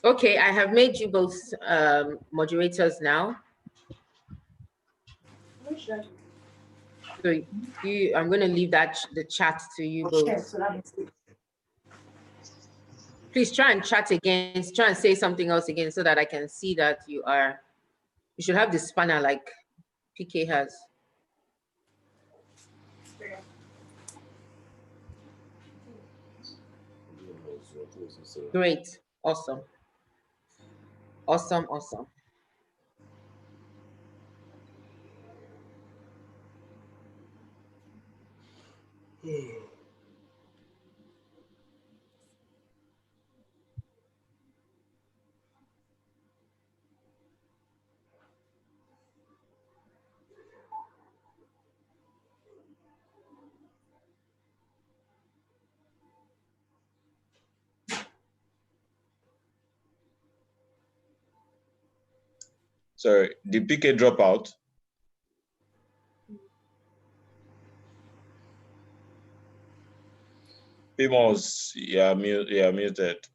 Okay, I have made you both moderators now. So I'm going to leave the chat to you both. Please try and chat again. Try and say something else again so that I can see that you should have the spanner like PK has. Great. Awesome. Awesome. Awesome. Sorry, did PK drop out? Pimos, yeah, muted.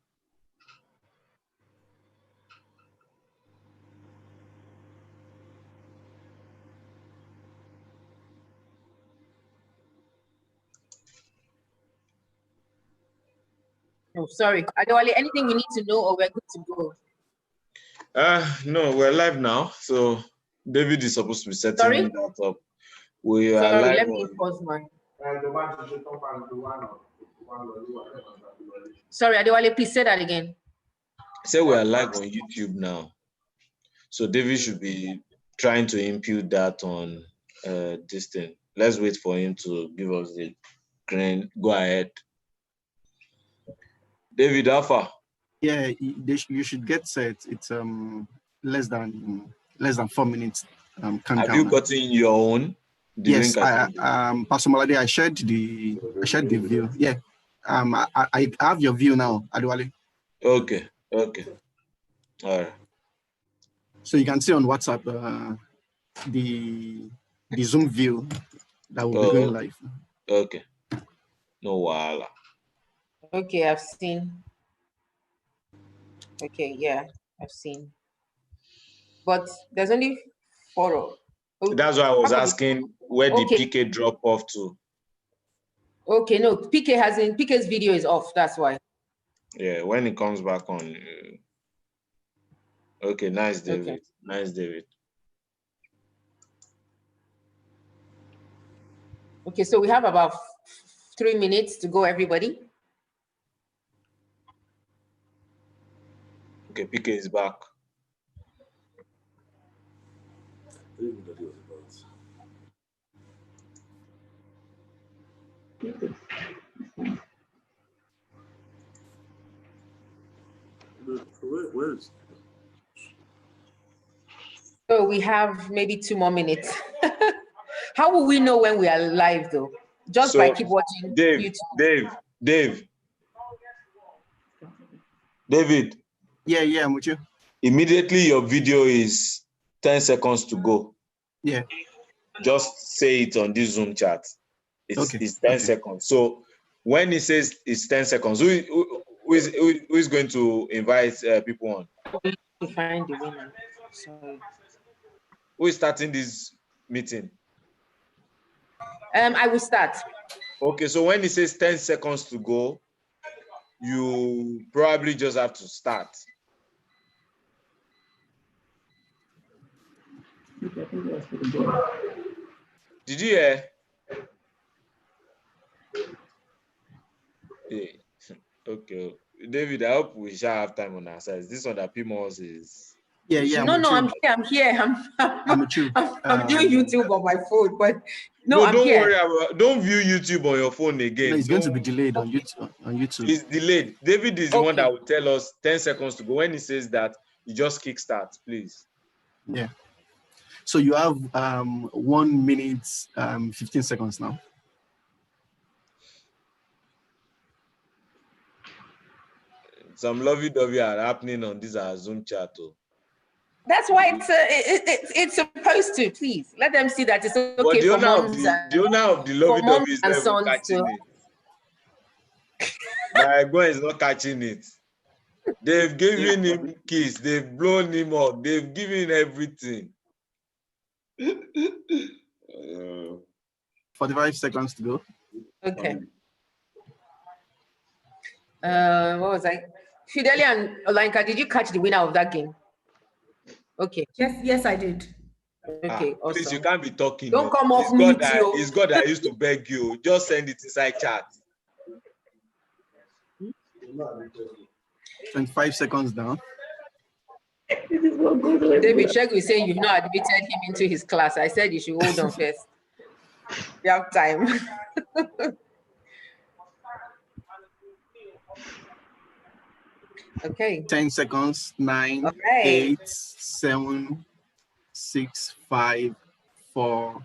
Oh, sorry. Adewale, anything we need to know or we're good to go? No, we're live now. So David is supposed to be setting that up. We are sorry, live. Let me pause mine. Sorry, Adewale, please say that again. Say we are live on YouTube now. So David should be trying to impute that on this thing. Let's wait for him to give us the green. Go ahead. David, how far? Yeah, you should get set. It's less than 4 minutes. Have you gotten your own? Yes, Pastor Malade, I shared the view. Yeah, I have your view now, Adewale. Okay. All right. So you can see on WhatsApp the Zoom view that will be going live. Okay. No wala. Okay, I've seen. Okay, yeah, I've seen. But there's only 4. Okay. That's why I was asking where did PK drop off to? Okay, no, PK's video is off, that's why. Yeah, when it comes back on. Okay, nice, David. Okay. Nice, David. Okay, so we have about 3 minutes to go, everybody. Okay, PK is back. Where is? So we have maybe 2 more minutes. How will we know when we are live, though? Just by keep watching YouTube. David. Yeah, I'm with you. Immediately your video is 10 seconds to go. Yeah. Just say it on this Zoom chat. It's 10 seconds. So when it says it's 10 seconds, who is going to invite people on? To find the winner. Sorry. Who is starting this meeting? I will start. Okay, so when it says 10 seconds to go, you probably just have to start. Did you hear? Yeah. Okay. David, I hope we shall have time on our side. This one that Pimos is. Yeah. No, I'm here. I'm doing YouTube on my phone, but no, don't worry about. Don't view YouTube on your phone again. No, it's going to be delayed on YouTube. It's delayed. David is the one that will tell us 10 seconds to go. When he says that, you just kickstart, please. Yeah. So you have 1 minute 15 seconds now. Some lovey-dovey are happening on this Zoom chat too. That's why it's supposed to. Please let them see that it's okay. But the owner of the lovey-dovey is never catching it. My boy is not catching it. They've given him kiss. They've blown him up. They've given everything. 45 seconds to go. Okay. What was I? Fidelia and Olanka, did you catch the winner of that game? Okay. Yes, I did. Okay, awesome. Please, you can't be talking. Don't come off mute. It's God that used to beg you. Just send it inside chat. 25 seconds down. David Shek will say you've not admitted him into his class. I said you should hold on first. You have time. Okay. 10 seconds. 9, Okay. 8, 7, 6, 5, 4,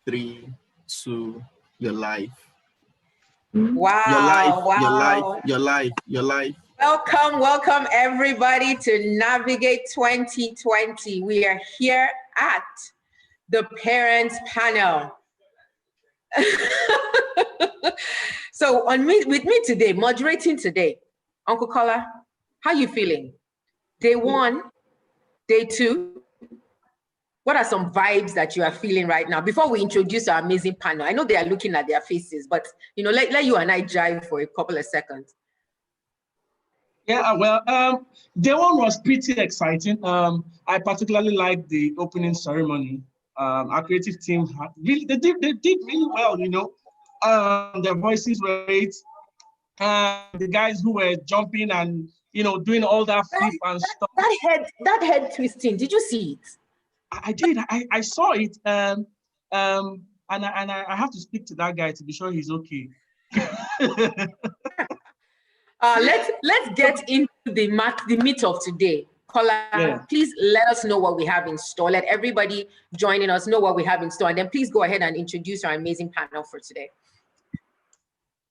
3, 2, your life. Wow. Your life, wow. your life, your life, your life. Welcome everybody to Navigate 2020. We are here at the Parents Panel. So with me today, moderating today, Uncle Kola, how you feeling? Day 1, day 2. What are some vibes that you are feeling right now? Before we introduce our amazing panel, I know they are looking at their faces, but let you and I jive for a couple of seconds. Yeah, well, day 1 was pretty exciting. I particularly liked the opening ceremony. Our creative team they did really well. Their voices were great. The guys who were jumping and doing all that flip and stuff. That head twisting. Did you see it? I did. I saw it. And I have to speak to that guy to be sure he's okay. Let's get into the meat of today. Kola, Yeah. Please let us know what we have in store. Let everybody joining us know what we have in store. And then please go ahead and introduce our amazing panel for today.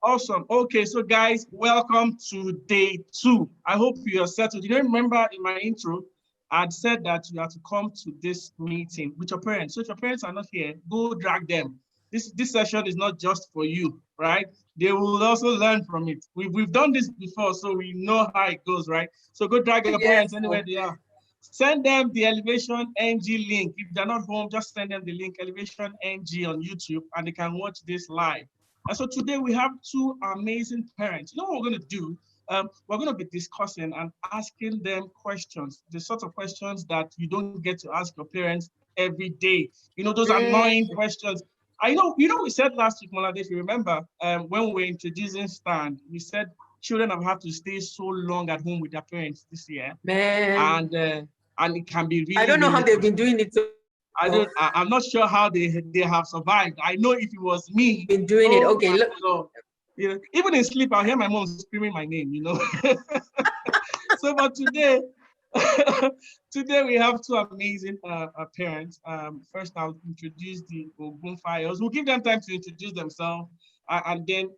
Awesome. Okay, so guys, welcome to day 2. I hope you are settled. You remember in my intro, I'd said that you have to come to this meeting with your parents. So if your parents are not here, go drag them. This session is not just for you, right? They will also learn from it. We've done this before, so we know how it goes, right? So go drag your parents anywhere they are. Send them the Elevation NG link. If they're not home, just send them the link, Elevation NG on YouTube, and they can watch this live. And so today we have 2 amazing parents. You know what we're going to do? We're going to be discussing and asking them questions, the sort of questions that you don't get to ask your parents every day. Those annoying questions. I know, we said last week, Molade, if you remember, when we were introducing Stand, we said children have had to stay so long at home with their parents this year. Man. And it can be really. I don't know how they've been doing it. I'm not sure how they have survived. I know if it was me. Been doing it. Okay, look. God. Even in sleep, I hear my mom screaming my name, So but today, today we have 2 amazing parents. First, I'll introduce the Ogunfayos. We'll give them time to introduce themselves and then,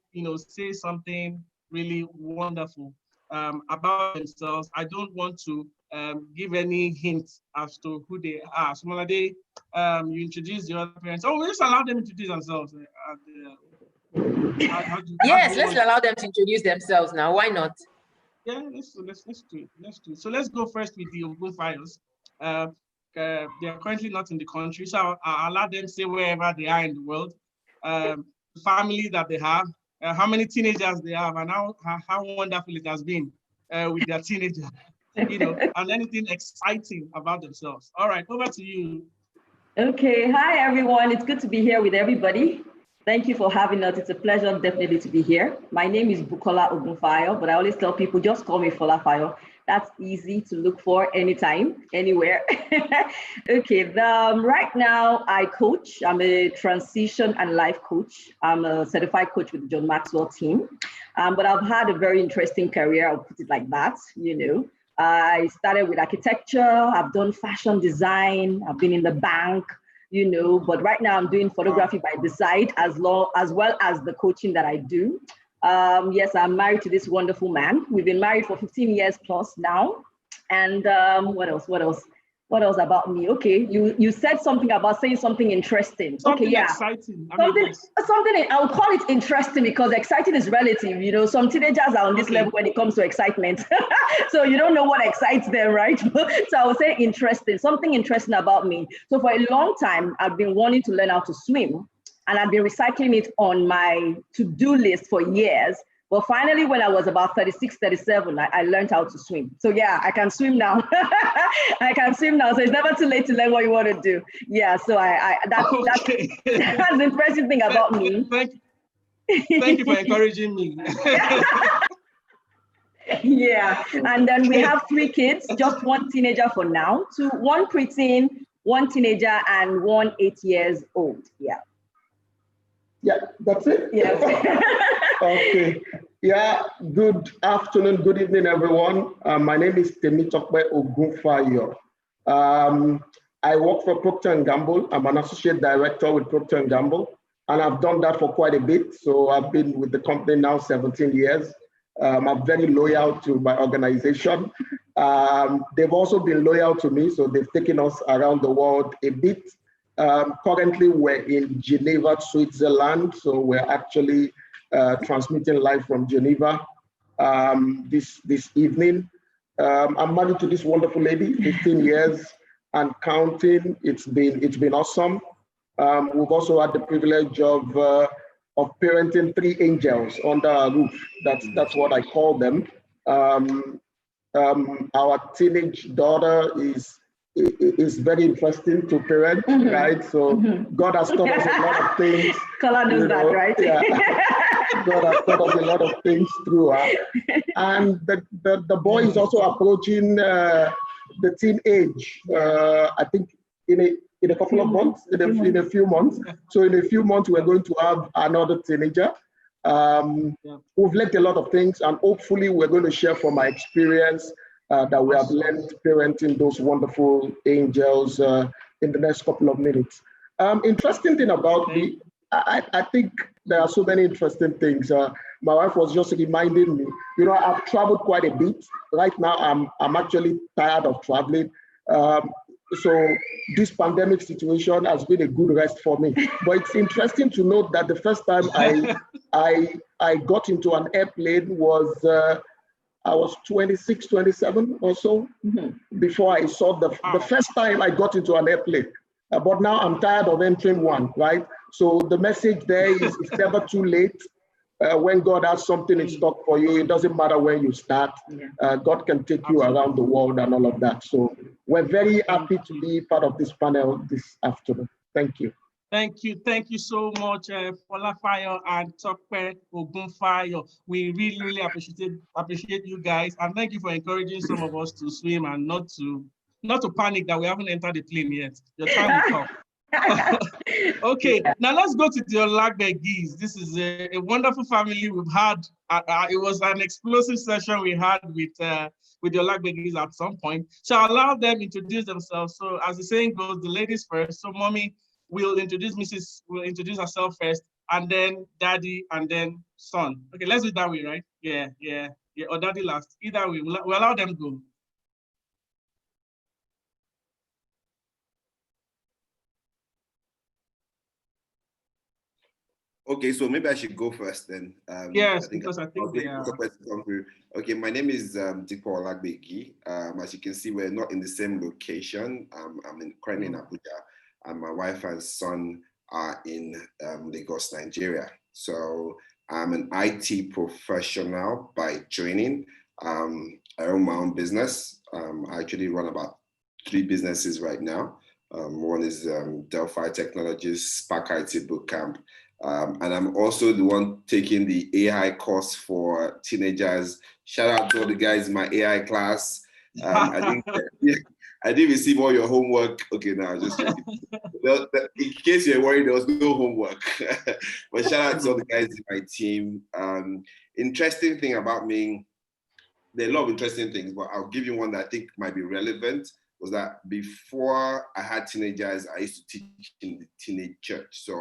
say something really wonderful about themselves. I don't want to give any hints as to who they are. So Molade, you introduce the other parents. Oh, we just allow them to introduce themselves. Yes, let's allow them to introduce themselves now. Why not? Yeah, let's do it. So let's go first with the Ogunfayos. They are currently not in the country, so I'll allow them to say wherever they are in the world, the family that they have, how many teenagers they have, and how wonderful it has been with their teenagers, and anything exciting about themselves. All right, over to you. Okay, hi everyone. It's good to be here with everybody. Thank you for having us. It's a pleasure definitely to be here. My name is Bukola Ogunfayo, but I always tell people just call me Folafayo. That's easy to look for anytime, anywhere. Okay, right now I coach. I'm a transition and life coach. I'm a certified coach with the John Maxwell team. But I've had a very interesting career, I'll put it like that, I started with architecture, I've done fashion design, I've been in the bank, but right now I'm doing photography by the side as well as the coaching that I do. Yes, I'm married to this wonderful man. We've been married for 15 years plus now. And what else? What else about me? Okay, you said something about saying something interesting. Something okay, yeah. Exciting. Something I would call it interesting because exciting is relative. You know, some teenagers are on this level when it comes to excitement. So you don't know what excites them, right? So I would say interesting, something interesting about me. So for a long time, I've been wanting to learn how to swim, and I've been recycling it on my to-do list for years. But finally, when I was about 36, 37, I learned how to swim. So yeah, I can swim now. I can swim now. So it's never too late to learn what you want to do. Yeah, so that's the impressive thing about me. Thank you for encouraging me. Yeah, and then we have 3 kids, just 1 teenager for now, 1 preteen, 1 teenager, and 1 8 years old. Yeah. Yeah, that's it? Yeah. Okay. Yeah, good afternoon, good evening, everyone. My name is Temitope Ogunfayo. I work for Procter & Gamble. I'm an associate director with Procter & Gamble, and I've done that for quite a bit. So I've been with the company now 17 years. I'm very loyal to my organization. They've also been loyal to me, so they've taken us around the world a bit. Currently, we're in Geneva, Switzerland, so we're actually transmitting live from Geneva this evening. I'm married to this wonderful lady, 15 years and counting. It's been awesome. We've also had the privilege of parenting 3 angels under our roof. That's what I call them. Our teenage daughter is very interesting to parent, right? So God has taught us a lot of things. Kola knows that, right? Yeah. God has taught us a lot of things through her. And the boy is also approaching the teen age. I think in a couple of months, in a few months. So in a few months, we're going to have another teenager. We've learned a lot of things, and hopefully we're going to share from my experience that we have learned parenting those wonderful angels in the next couple of minutes. Interesting thing about me, I think there are so many interesting things. My wife was just reminding me, you know, I've traveled quite a bit. Right now, I'm actually tired of traveling. So this pandemic situation has been a good rest for me. But it's interesting to note that the first time I got into an airplane was I was 26, 27 or so before I saw the first time I got into an airplane. But now I'm tired of entering one, right? So the message there is it's never too late. When God has something in stock for you, it doesn't matter when you start. God can take you around the world and all of that. So we're very happy to be part of this panel this afternoon. Thank you. Thank you so much, Folafayo and Tope Ogunfayo. We really appreciate you guys, and thank you for encouraging some of us to swim and not to panic that we haven't entered the plane yet. Your time will come. Okay, now let's go to the Olagbegis. This is a wonderful family we've had. It was an explosive session we had with the Olagbegis at some point. So I'll allow them introduce themselves. So as the saying goes, the ladies first. So Mommy will introduce herself first, and then Daddy, and then Son. Okay, let's do it that way, right? Yeah, or Daddy last. Either way, we'll allow them go. Okay, so maybe I should go first then. Yes, because I think they are. Okay, my name is Dipo Olagbegi. As you can see, we're not in the same location. I'm currently in Abuja, and my wife and son are in Lagos, Nigeria. So I'm an IT professional by training. I own my own business. I actually run about 3 businesses right now. One is Delphi Technologies, Spark IT Bootcamp. And I'm also the one taking the AI course for teenagers. Shout out to all the guys in my AI class. I didn't receive all your homework. Okay, now just in case you're worried, there was no homework. But shout out to all the guys in my team. Interesting thing about me, there are a lot of interesting things, but I'll give you one that I think might be relevant. Was that before I had teenagers, I used to teach in the teenage church. So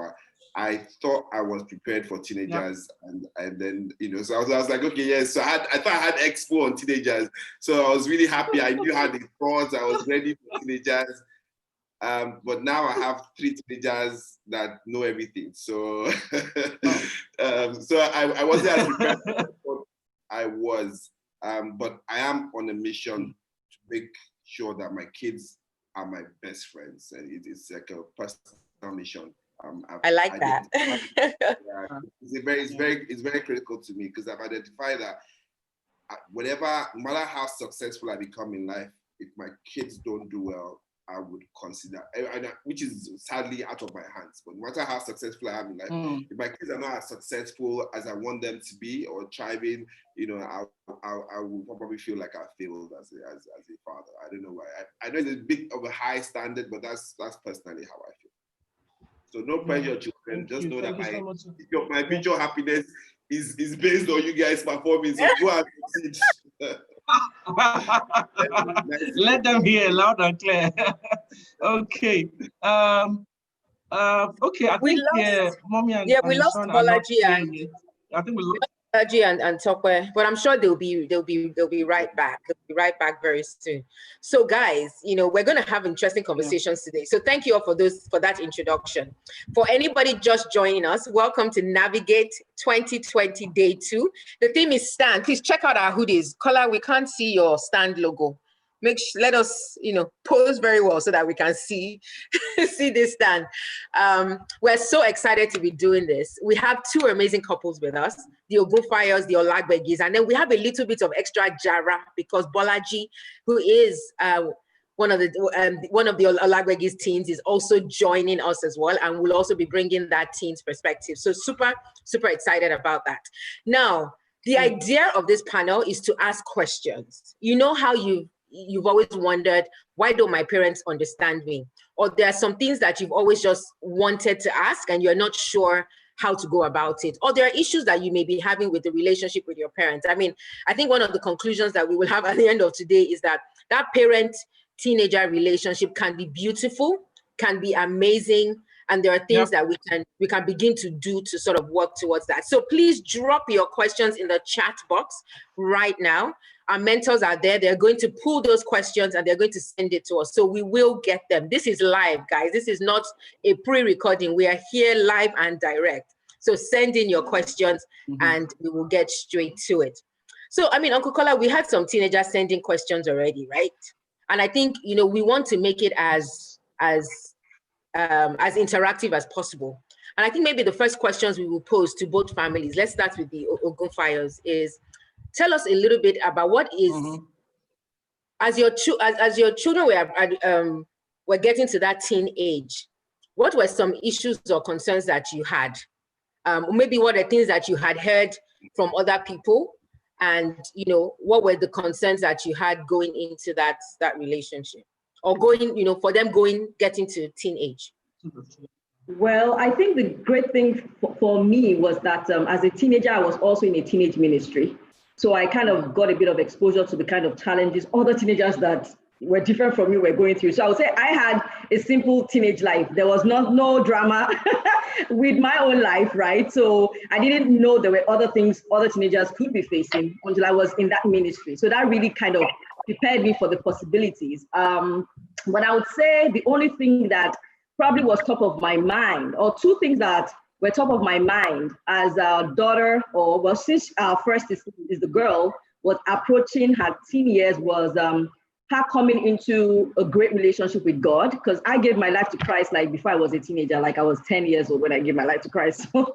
I thought I was prepared for teenagers, and then so I was like, okay, yes. So I thought I had expo on teenagers, so I was really happy. I knew how they thought. I was ready for teenagers, but now I have 3 teenagers that know everything. So, so I wasn't as prepared as I was, but I am on a mission to make sure that my kids are my best friends, and it's like a personal mission. I like that. It's very critical to me, because I've identified that whatever, no matter how successful I become in life, if my kids don't do well, I would consider, which is sadly out of my hands, but no matter how successful I am in life, if my kids are not as successful as I want them to be or thriving, I will probably feel like I failed as a father. I don't know why. I know it's a bit of a high standard, but that's personally how I feel. So no pressure, children. Just know that my future happiness is based on you guys performing. So go and succeed. Let them hear loud and clear. Okay. Okay. I think mommy and we lost Bolaji and I think we lost Bolaji and Tokwe, but I'm sure they'll be right back. They'll be right back very soon. So guys, we're going to have interesting conversations today. So thank you all for that introduction. For anybody just joining us, welcome to Navigate 2020 Day 2. The theme is stand. Please check out our hoodies. Kola, we can't see your stand logo. Let us, pose very well so that we can see this stand. We're so excited to be doing this. We have 2 amazing couples with us, the Ogunfayos, the Olagbegis, and then we have a little bit of extra Jara because Bolaji, who is one of the Olagbegis teens, is also joining us as well, and we'll also be bringing that teen's perspective. So super, super excited about that. Now, the idea of this panel is to ask questions. You know how you've always wondered, why don't my parents understand me? Or there are some things that you've always just wanted to ask and you're not sure how to go about it. Or there are issues that you may be having with the relationship with your parents. I mean, I think one of the conclusions that we will have at the end of today is that parent-teenager relationship can be beautiful, can be amazing, and there are things that we can begin to do to sort of work towards that. So please drop your questions in the chat box right now. Our mentors are there. They're going to pull those questions and they're going to send it to us. So we will get them. This is live, guys. This is not a pre-recording. We are here live and direct. So send in your questions and we will get straight to it. So, I mean, Uncle Kola, we had some teenagers sending questions already, right? And I think, we want to make it as interactive as possible. And I think maybe the first questions we will pose to both families, let's start with the Ogunfayos, is tell us a little bit about what is, as your children were getting to that teen age, what were some issues or concerns that you had? Maybe what are things that you had heard from other people, and what were the concerns that you had going into that relationship, or for them getting to teenage? Well, I think the great thing for me was that as a teenager, I was also in a teenage ministry. So I kind of got a bit of exposure to the kind of challenges other teenagers that were different from me were going through. So I would say I had a simple teenage life. There was no drama with my own life, right? So I didn't know there were other things other teenagers could be facing until I was in that ministry. So that really kind of prepared me for the possibilities. But I would say the only thing that probably was top of my mind, or 2 things that were top of my mind as a daughter, since our first is the girl, was approaching her teen years, was her coming into a great relationship with God, because I gave my life to Christ before I was a teenager, I was 10 years old when I gave my life to Christ. So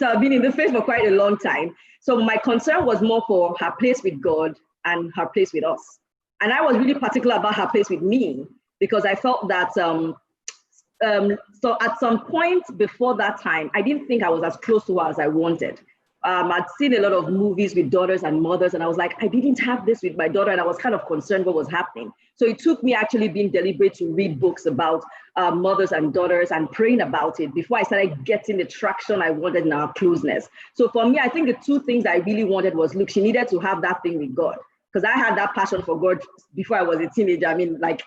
I've been in the faith for quite a long time. So my concern was more for her place with God and her place with us. And I was really particular about her place with me, because I felt that so at some point before that time, I didn't think I was as close to her as I wanted. I'd seen a lot of movies with daughters and mothers, and I was like, I didn't have this with my daughter, and I was kind of concerned what was happening. So it took me actually being deliberate to read books about mothers and daughters and praying about it before I started getting the traction I wanted in our closeness. So for me, I think the 2 things I really wanted was, look, she needed to have that thing with God. Because I had that passion for God before I was a teenager. I mean, I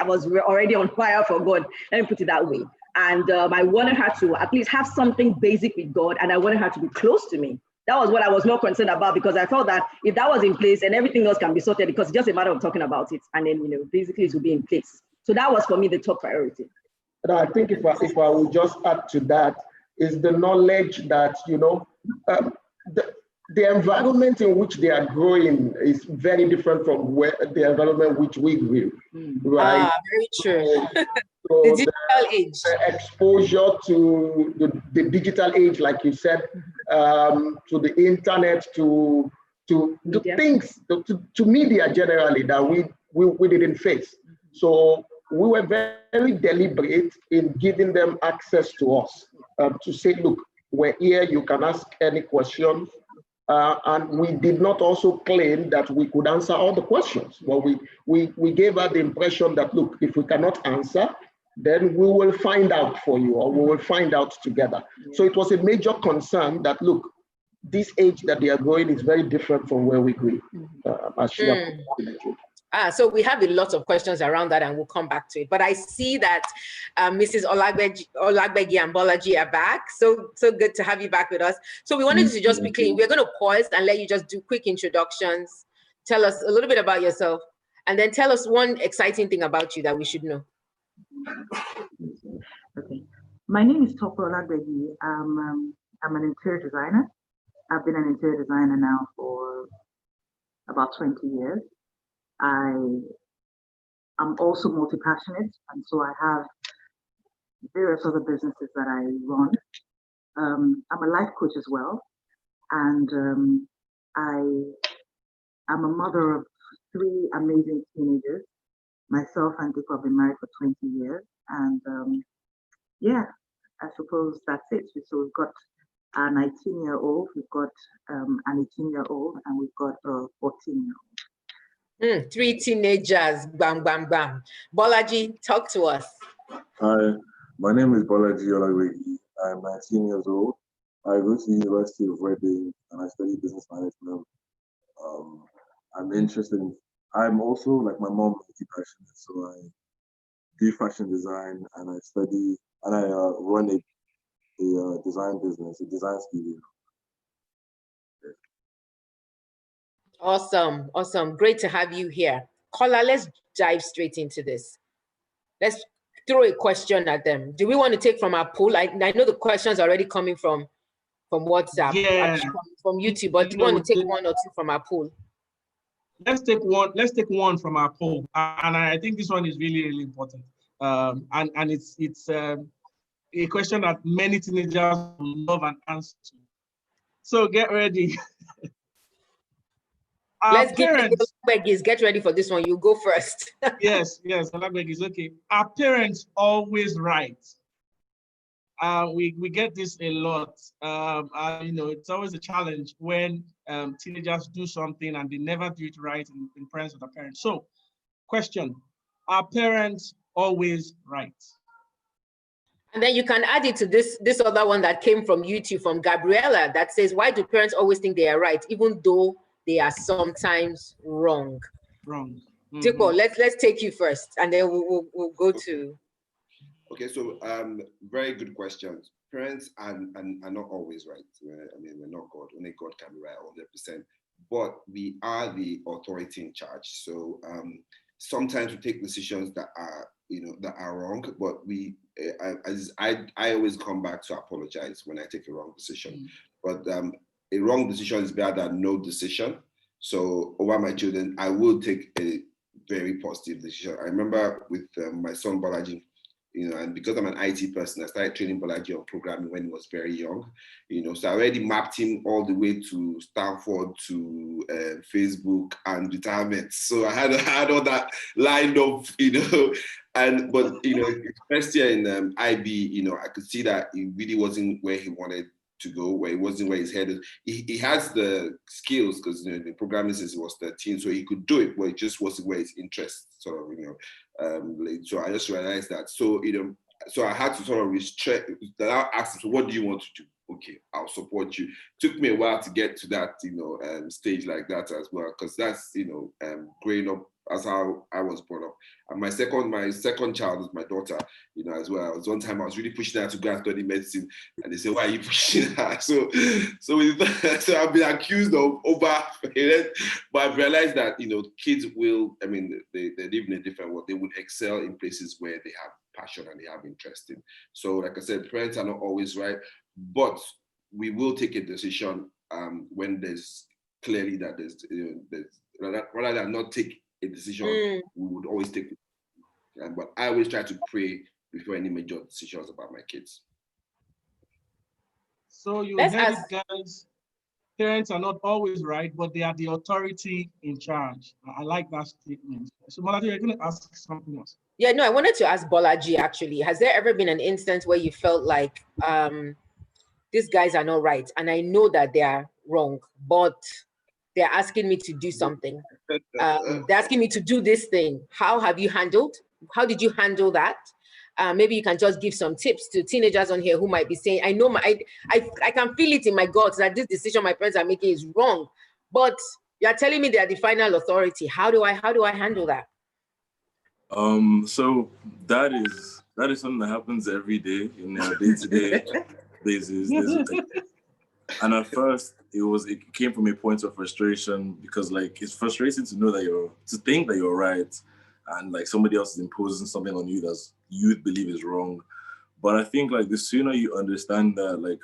was already on fire for God. Let me put it that way. And I wanted her to at least have something basic with God, and I wanted her to be close to me. That was what I was more concerned about, because I felt that if that was in place, and everything else can be sorted, because it's just a matter of talking about it, and then basically it will be in place. So that was for me the top priority. And I think if I would just add to that, is the knowledge that the environment in which they are growing is very different from where the environment which we grew, right? Very true. So the digital age. The exposure to the digital age, like you said, to the internet, to things, to media generally that we didn't face. So we were very deliberate in giving them access to us, to say, look, we're here, you can ask any questions. And we did not also claim that we could answer all the questions. Well, we gave her the impression that, look, if we cannot answer, then we will find out for you, or we will find out together. So it was a major concern that, look, this age that they are going is very different from where we grew. So we have a lot of questions around that, and we'll come back to it. But I see that Mrs. Olagbegi and Bolaji are back. So good to have you back with us. So we wanted to just quickly, we're going to pause and let you just do quick introductions. Tell us a little bit about yourself, and then tell us one exciting thing about you that we should know. Okay. My name is Topo Olagbegi. I'm an interior designer. I've been an interior designer now for about 20 years. I'm also multi-passionate, and so I have various other businesses that I run. I'm a life coach as well, and I'm a mother of 3 amazing teenagers. Myself and Dick have been married for 20 years, and yeah, I suppose that's it. So we've got a 19-year-old, we've got an 18-year-old, and we've got a 14-year-old. 3 teenagers, bam, bam, bam. Bolaji, talk to us. Hi, my name is Bolaji Olagbegi. I'm 19 years old. I go to the University of Reading and I study business management. I'm also, like my mom, multi-passionate, so I do fashion design, and I study, and I run a design business, a design studio. Awesome. Great to have you here. Kola, let's dive straight into this. Let's throw a question at them. Do we want to take from our poll? I know the questions are already coming from WhatsApp, from YouTube, but do you want to take 1 or 2 from our poll? Let's take one from our poll, and I think this one is really, really important. And it's a question that many teenagers love an answer to. So get ready. Let's get ready for this one. You go first. yes, Olagbegi, okay. Are parents always right? We get this a lot. It's always a challenge when teenagers do something and they never do it right in presence of the parents. So, question: are parents always right? And then you can add it to this other one that came from YouTube from Gabriella that says, why do parents always think they are right, even though they are sometimes wrong? Tipo, let's take you first, and then we'll go to. Okay, so very good questions. Parents are not always right. I mean, we're not God. Only God can be right 100%. But we are the authority in charge. So sometimes we take decisions that are wrong. But I always come back to apologize when I take a wrong decision. But a wrong decision is better than no decision. So over my children, I will take a very positive decision. I remember with my son Bolaji, and because I'm an IT person, I started training Bolaji on programming when he was very young, so I already mapped him all the way to Stanford, to Facebook and retirement. So I had all that lined up, but first year in IB, I could see that he really wasn't where he wanted to go, where he wasn't where his head is. He has the skills because the programming since he was 13, so he could do it, but it just wasn't where his interest sort of, so I just realized that. So so I had to sort of restrict. That I asked him, so what do you want to do? Okay, I'll support you. Took me a while to get to that stage like that as well, because that's growing up That's how I was brought up. And my second child is my daughter, you know, as well. One time I was really pushing her to go and study medicine, and they said, "Why are you pushing her?" So I've been accused of over-parent, but I've realized that, you know, kids will, I mean, they live in a different world. They would excel in places where they have passion and they have interest in. So, like I said, parents are not always right, but we will take a decision when there's clearly that rather than not take a decision, we would always take it. But I always try to pray before any major decisions about my kids. So you heard it, guys. Parents are not always right, but they are the authority in charge. I like that statement. So Malade, you're going to ask something else. Yeah, no, I wanted to ask Bolaji, actually. Has there ever been an instance where you felt like these guys are not right, and I know that they are wrong, but they're asking me to do something. They're asking me to do this thing. How did you handle that? Maybe you can just give some tips to teenagers on here who might be saying, I know I can feel it in my guts that this decision my parents are making is wrong, but you're telling me they're the final authority. How do I handle that? So that is something that happens every day in our day-to-day basis. And at first, it came from a point of frustration, because like it's frustrating to know to think that you're right, and like somebody else is imposing something on you that you believe is wrong. But I think like the sooner you understand that like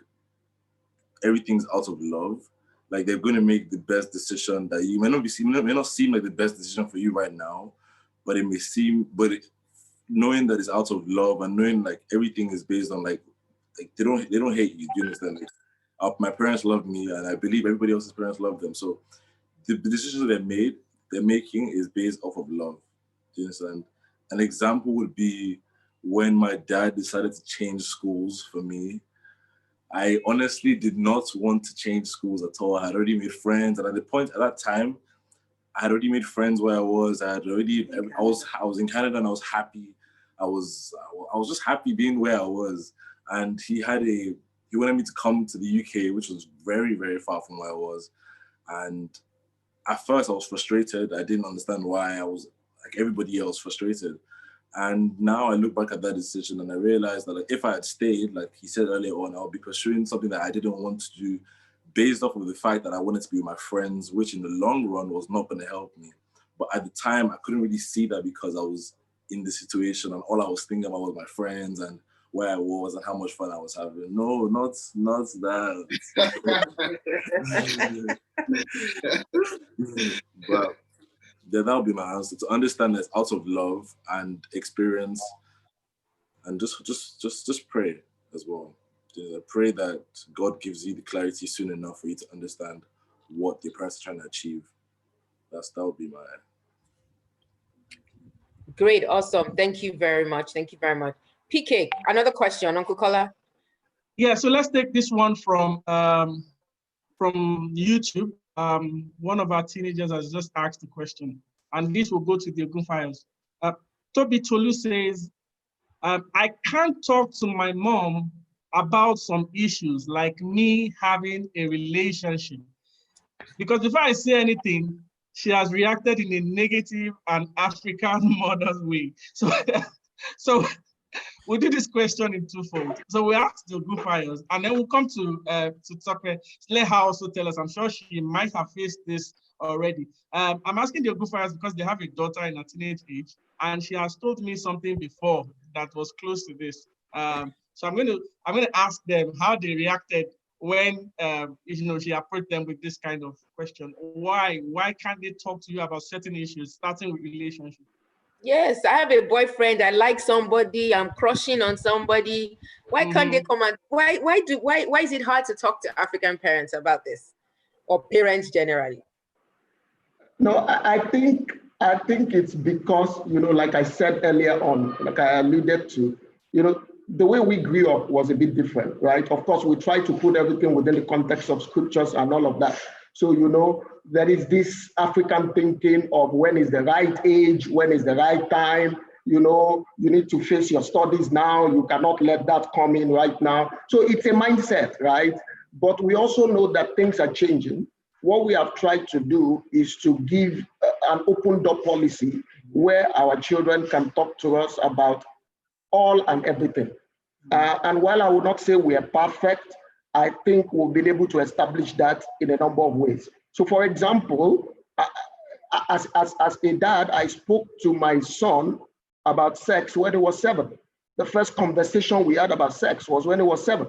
everything's out of love, like they're going to make the best decision that you may not seem like the best decision for you right now, but it may seem, knowing that it's out of love and knowing like everything is based on like they don't hate you. Do you understand? Like, my parents love me, and I believe everybody else's parents love them. So the decisions they're making is based off of love. Do you understand? An example would be when my dad decided to change schools for me. I honestly did not want to change schools at all. I had already made friends, and at that time, I had already made friends where I was. I was in Canada, and I was happy. I was just happy being where I was. And he wanted me to come to the UK, which was very, very far from where I was. And at first I was frustrated. I didn't understand why. I was like everybody else, frustrated. And now I look back at that decision and I realized that like, if I had stayed, like he said earlier on, I would be pursuing something that I didn't want to do based off of the fact that I wanted to be with my friends, which in the long run was not going to help me. But at the time, I couldn't really see that because I was in the situation and all I was thinking about was my friends and where I was and how much fun I was having. No, not that. But that would be my answer, to understand that it's out of love and experience, and just pray as well. Pray that God gives you the clarity soon enough for you to understand what your parents are trying to achieve. That would be my... Great, awesome. Thank you very much. Thank you very much. PK, another question, Uncle Kola. Yeah, so let's take this one from YouTube. One of our teenagers has just asked the question, and this will go to the Ogun Files. Toby Tolu says, I can't talk to my mom about some issues like me having a relationship, because if I say anything, she has reacted in a negative and African mother's way. So we'll do this question in twofold. So we ask the Ogun Files, and then we'll come to Tope. Let her also tell us. I'm sure she might have faced this already. I'm asking the Ogun Files because they have a daughter in a teenage age, and she has told me something before that was close to this. So I'm going to ask them how they reacted when she approached them with this kind of question. Why can't they talk to you about certain issues, starting with relationships? Yes, I have a boyfriend. I like somebody. I'm crushing on somebody. Why can't they come and why is it hard to talk to African parents about this, or parents generally? No, I think it's because, like I said earlier on, like I alluded to, the way we grew up was a bit different, right? Of course, we try to put everything within the context of scriptures and all of that. So, there is this African thinking of when is the right age, when is the right time, you need to face your studies now, you cannot let that come in right now. So it's a mindset, right? But we also know that things are changing. what we have tried to do is to give an open door policy where our children can talk to us about all and everything. And while I would not say we are perfect, I think we'll be able to establish that in a number of ways. So for example, as a dad, I spoke to my son about sex when he was 7. The first conversation we had about sex was when he was 7.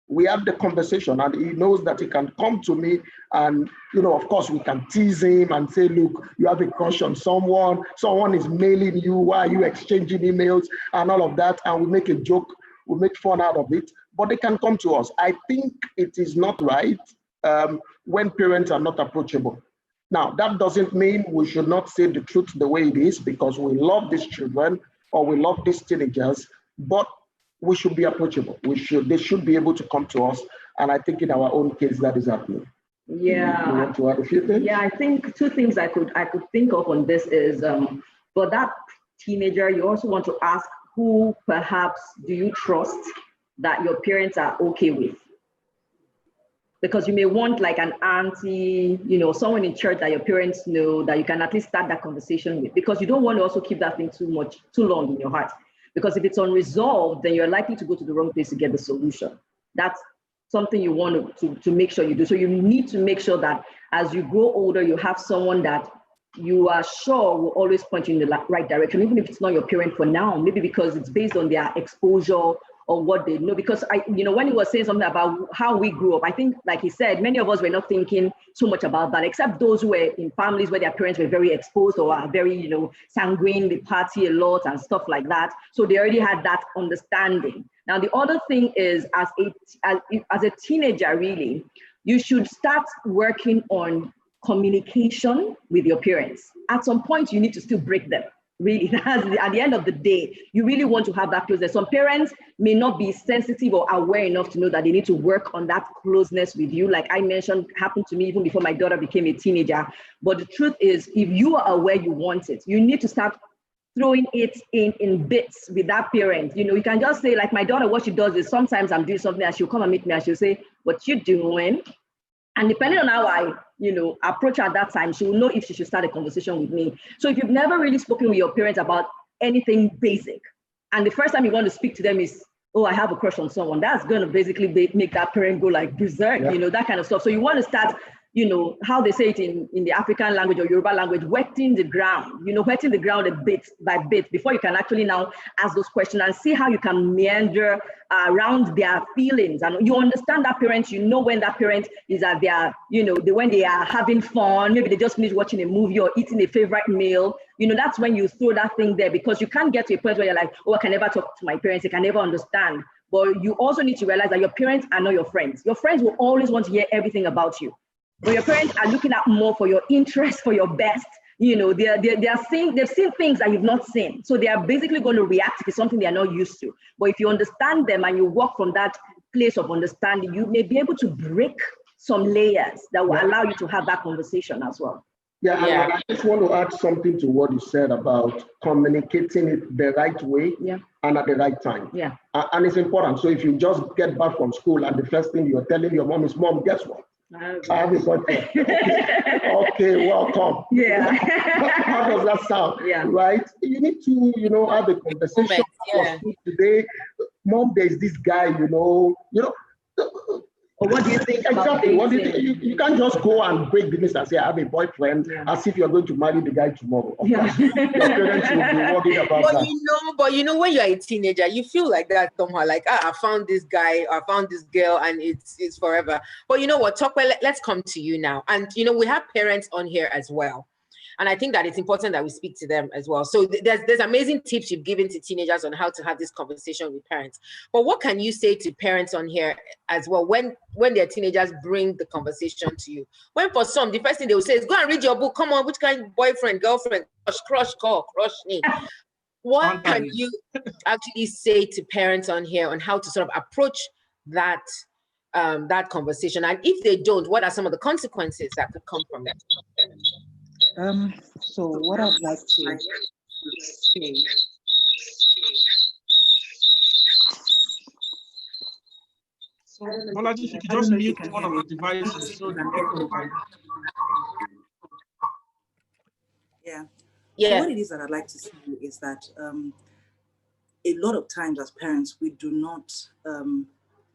We had the conversation and he knows that he can come to me and, of course we can tease him and say, look, you have a crush on someone is mailing you, why are you exchanging emails and all of that. And we make a joke, we make fun out of it, but they can come to us. I think it is not right when parents are not approachable. Now, that doesn't mean we should not say the truth the way it is because we love these children or we love these teenagers, but we should be approachable. They should be able to come to us. And I think in our own case, that is happening. Yeah. You want to add a few things? Yeah, I think 2 things I could think of on this is, for that teenager, you also want to ask who perhaps do you trust that your parents are okay with? Because you may want like an auntie, someone in church that your parents know that you can at least start that conversation with, because you don't want to also keep that thing too long in your heart. Because if it's unresolved, then you're likely to go to the wrong place to get the solution. That's something you want to make sure you do. So you need to make sure that as you grow older, you have someone that you are sure will always point you in the right direction, even if it's not your parent for now, maybe because it's based on their exposure or what they know. Because when he was saying something about how we grew up, I think, like he said, many of us were not thinking so much about that, except those who were in families where their parents were very exposed or are very, sanguine, they party a lot and stuff like that. So they already had that understanding. Now, the other thing is, as a teenager, really, you should start working on communication with your parents. At some point, you need to still break them. Really, at the end of the day, you really want to have that closeness. Some parents may not be sensitive or aware enough to know that they need to work on that closeness with you. Like I mentioned, happened to me even before my daughter became a teenager. But the truth is, if you are aware you want it, you need to start throwing it in bits with that parent. You can just say, like my daughter, what she does is sometimes I'm doing something and she'll come and meet me and she'll say, what you doing? And depending on how I, approach her at that time, she will know if she should start a conversation with me. So if you've never really spoken with your parents about anything basic, and the first time you want to speak to them is, oh, I have a crush on someone, that's going to basically make that parent go like berserk, that kind of stuff. So you want to start, how they say it in the African language or Yoruba language, wetting the ground, wetting the ground a bit by bit before you can actually now ask those questions and see how you can meander around their feelings. And you understand that parent, when that parent is at their, when they are having fun, maybe they just finished watching a movie or eating a favorite meal, that's when you throw that thing there, because you can't get to a point where you're like, oh, I can never talk to my parents, I can never understand. But you also need to realize that your parents are not your friends. Your friends will always want to hear everything about you. But your parents are looking at more for your interest, for your best. They've seen things that you've not seen. So they are basically going to react to something they are not used to. But if you understand them and you work from that place of understanding, you may be able to break some layers that will allow you to have that conversation as well. Yeah, and I just want to add something to what you said about communicating it the right way and at the right time. Yeah. And it's important. So if you just get back from school and the first thing you're telling your mom is, Mom, guess what? I have a boyfriend. Okay, welcome. Yeah. How does that sound? Yeah. Right? You need to, have a conversation. Today, Mom, there's this guy, Or what do you think exactly? What do you think? You can't just go and break the news and say, I have a boyfriend, as if you're going to marry the guy tomorrow. Of course, your parents will be worried about that. But when you're a teenager, you feel like that somehow, like, I found this guy, I found this girl, and it's forever. But you know what, Tokwe, let's come to you now. And, we have parents on here as well. And I think that it's important that we speak to them as well. So there's amazing tips you've given to teenagers on how to have this conversation with parents. But what can you say to parents on here as well when their teenagers bring the conversation to you? When for some, the first thing they will say is, go and read your book. Come on, which kind of boyfriend, girlfriend, crush me. What can you actually say to parents on here on how to sort of approach that conversation? And if they don't, what are some of the consequences that could come from it? So what I'd like to say So, Bolaji, if you could just mute one of the devices so the echo can. Yeah. Yeah. So what it is that I'd like to say is that a lot of times as parents, we do not,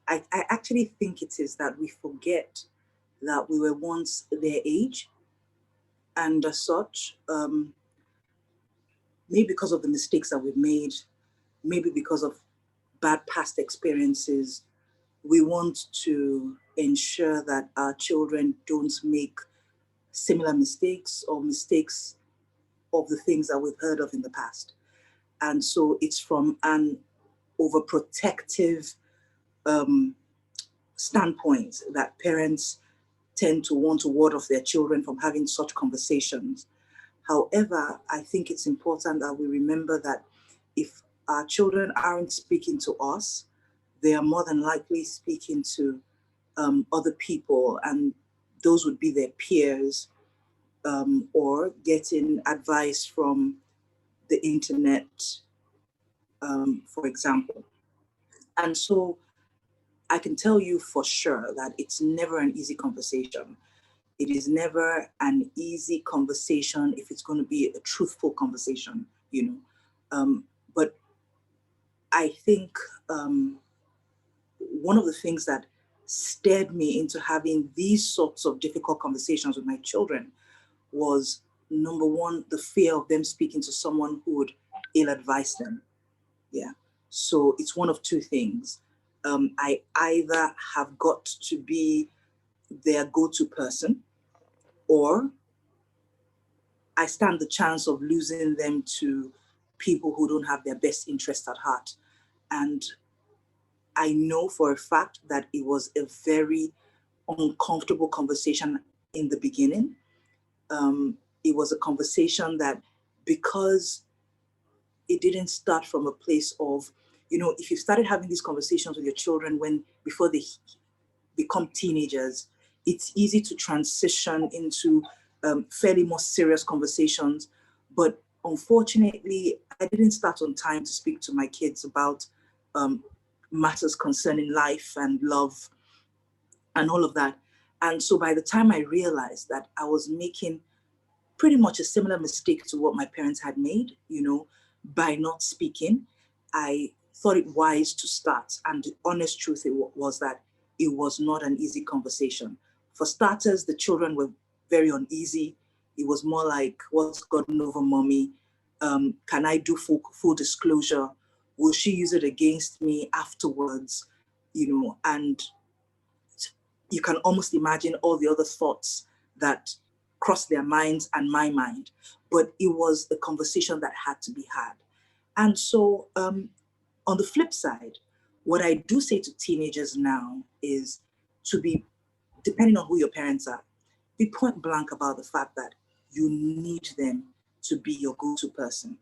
I actually think it is that we forget that we were once their age, and as such, maybe because of the mistakes that we've made, maybe because of bad past experiences, we want to ensure that our children don't make similar mistakes or mistakes of the things that we've heard of in the past. And so it's from an overprotective standpoint that parents tend to want to ward off their children from having such conversations. However, I think it's important that we remember that if our children aren't speaking to us, they are more than likely speaking to other people, and those would be their peers, or getting advice from the internet, for example. And so I can tell you for sure that it's never an easy conversation. It is never an easy conversation if it's going to be a truthful conversation, you know. But I think one of the things that steered me into having these sorts of difficult conversations with my children was, number one, the fear of them speaking to someone who would ill-advise them. Yeah. So it's one of two things. I either have got to be their go-to person, or I stand the chance of losing them to people who don't have their best interest at heart. And I know for a fact that it was a very uncomfortable conversation in the beginning. It was a conversation that, because it didn't start from a place of, you know, if you started having these conversations with your children before they become teenagers, it's easy to transition into fairly more serious conversations. But unfortunately, I didn't start on time to speak to my kids about matters concerning life and love and all of that. And so by the time I realized that I was making pretty much a similar mistake to what my parents had made, you know, by not speaking, I thought it wise to start. And the honest truth was that it was not an easy conversation. For starters, the children were very uneasy. It was more like, what's gotten over mommy? Can I do full disclosure? Will she use it against me afterwards? You know, and you can almost imagine all the other thoughts that crossed their minds and my mind. But it was a conversation that had to be had. And so on the flip side, what I do say to teenagers now is to be, depending on who your parents are, be point blank about the fact that you need them to be your go-to person.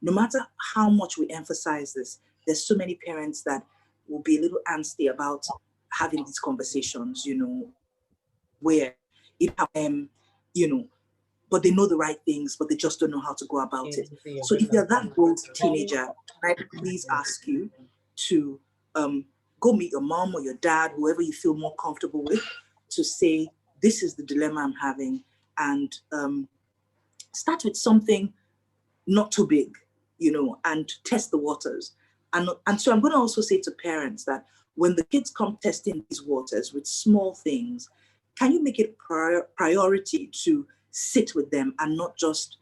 No matter how much we emphasize this, there's so many parents that will be a little angsty about having these conversations, you know, where it, you know, but they know the right things, but they just don't know how to go about it. So if you're that bold teenager, can I please ask you to go meet your mom or your dad, whoever you feel more comfortable with, to say, this is the dilemma I'm having, and start with something not too big, you know, and test the waters. And so I'm going to also say to parents that when the kids come testing these waters with small things, can you make it priority to sit with them and not just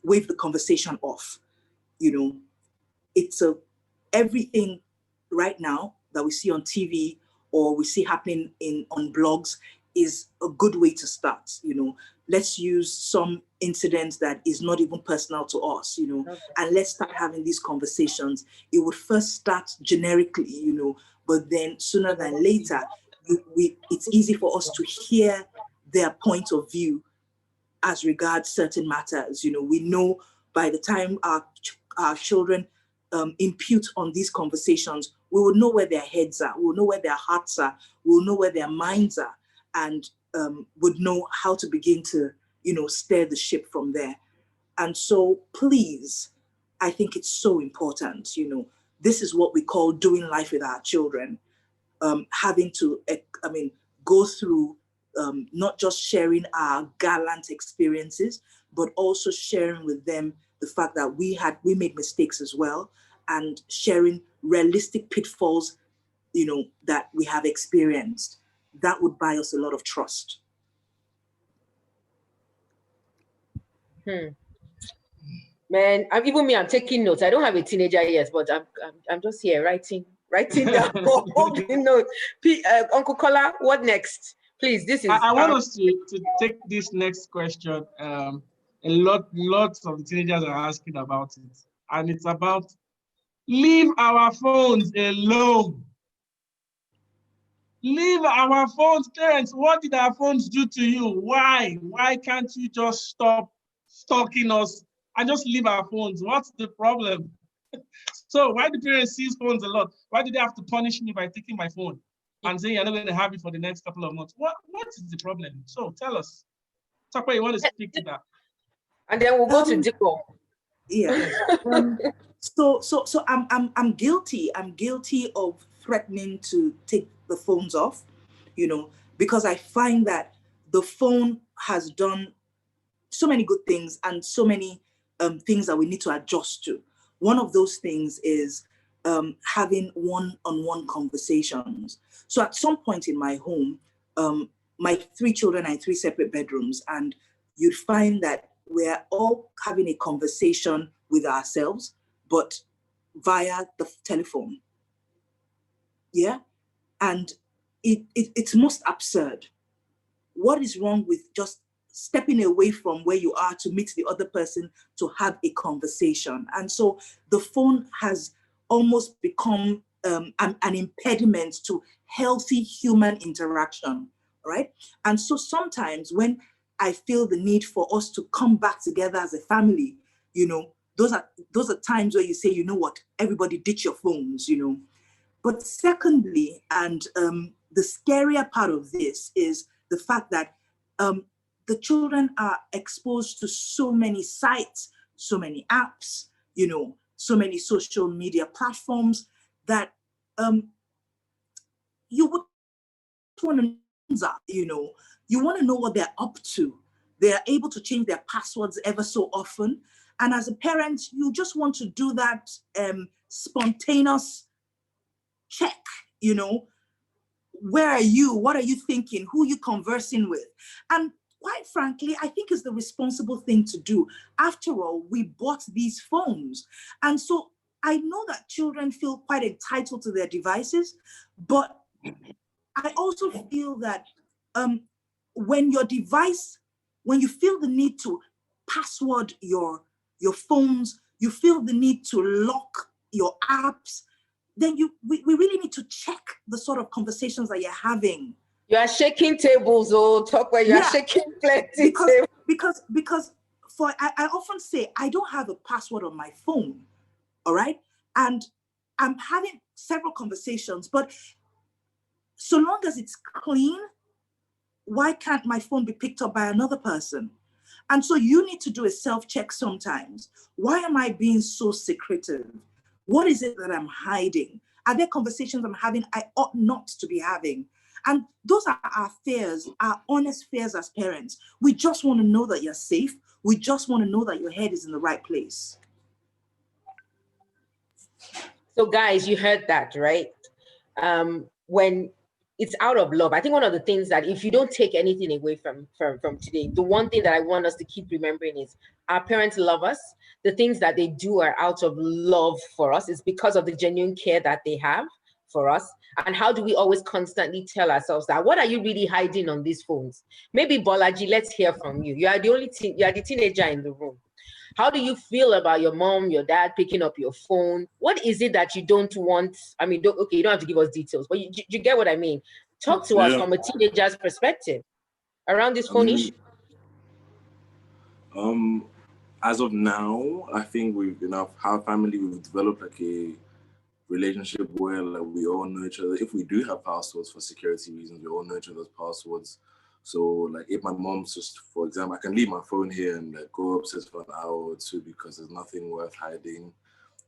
wave the conversation off? You know, it's everything right now that we see on TV or we see happening on blogs is a good way to start. You know, let's use some incident that is not even personal to us, you know, and let's start having these conversations. It would first start generically, you know, but then sooner than later, it's easy for us to hear their point of view as regards certain matters. You know, we know by the time our children impute on these conversations, we will know where their heads are, we will know where their hearts are, we will know where their minds are, and would know how to begin to, you know, steer the ship from there. And so please, I think it's so important, you know, this is what we call doing life with our children, having to, go through not just sharing our gallant experiences, but also sharing with them the fact that we made mistakes as well, and sharing realistic pitfalls, that we have experienced. That would buy us a lot of trust. Man, I'm taking notes. I don't have a teenager yet, but I'm just here writing down holding notes. Uncle Kola, what next? Please, this is. I want us to take this next question. Lots of teenagers are asking about it, and it's about leave our phones alone. Leave our phones, parents. What did our phones do to you? Why? Why can't you just stop stalking us and just leave our phones? What's the problem? So why do parents seize phones a lot? Why do they have to punish me by taking my phone and saying you're not going to have it for the next couple of months? What is the problem? So tell us. Takwa, you want to speak to that? And then we'll go to Diko. Yeah. So I'm guilty. I'm guilty of threatening to take the phones off, because I find that the phone has done so many good things and so many things that we need to adjust to. One of those things is having one-on-one conversations. So at some point in my home, my 3 children are in 3 separate bedrooms, and you'd find that we're all having a conversation with ourselves, but via the telephone. Yeah? And it's most absurd. What is wrong with just stepping away from where you are to meet the other person to have a conversation? And so the phone has almost become an impediment to healthy human interaction, right? And so sometimes when I feel the need for us to come back together as a family, those are times where you say, you know what, everybody ditch your phones, But secondly, and the scarier part of this is the fact that the children are exposed to so many sites, so many apps, so many social media platforms that you would want to know, you want to know what they're up to. They are able to change their passwords ever so often. And as a parent, you just want to do that spontaneous check, where are you? What are you thinking? Who are you conversing with? And quite frankly, I think it's the responsible thing to do. After all, we bought these phones. And so I know that children feel quite entitled to their devices, but I also feel that when you feel the need to password your phones, you feel the need to lock your apps, then we really need to check the sort of conversations that you're having. You are shaking tables, you're shaking plenty because I often say I don't have a password on my phone, all right? And I'm having several conversations, but so long as it's clean, why can't my phone be picked up by another person? And so you need to do a self-check sometimes. Why am I being so secretive? What is it that I'm hiding? Are there conversations I'm having I ought not to be having? And those are our fears, our honest fears as parents. We just want to know that you're safe. We just want to know that your head is in the right place. So guys, you heard that, right? When it's out of love, I think one of the things that if you don't take anything away from today, the one thing that I want us to keep remembering is our parents love us. The things that they do are out of love for us. It's because of the genuine care that they have for us. And how do we always constantly tell ourselves that? What are you really hiding on these phones? Maybe Bolaji, let's hear from you. You are the teenager in the room. How do you feel about your mom, your dad picking up your phone? What is it that you don't want? I mean, you don't have to give us details, but you get what I mean. Talk to us from a teenager's perspective around this phone issue. As of now, I think our family, we've developed like a relationship where we all know each other. If we do have passwords for security reasons, we all know each other's passwords. So if my mom's just, for example, I can leave my phone here and go upstairs for an hour or two because there's nothing worth hiding.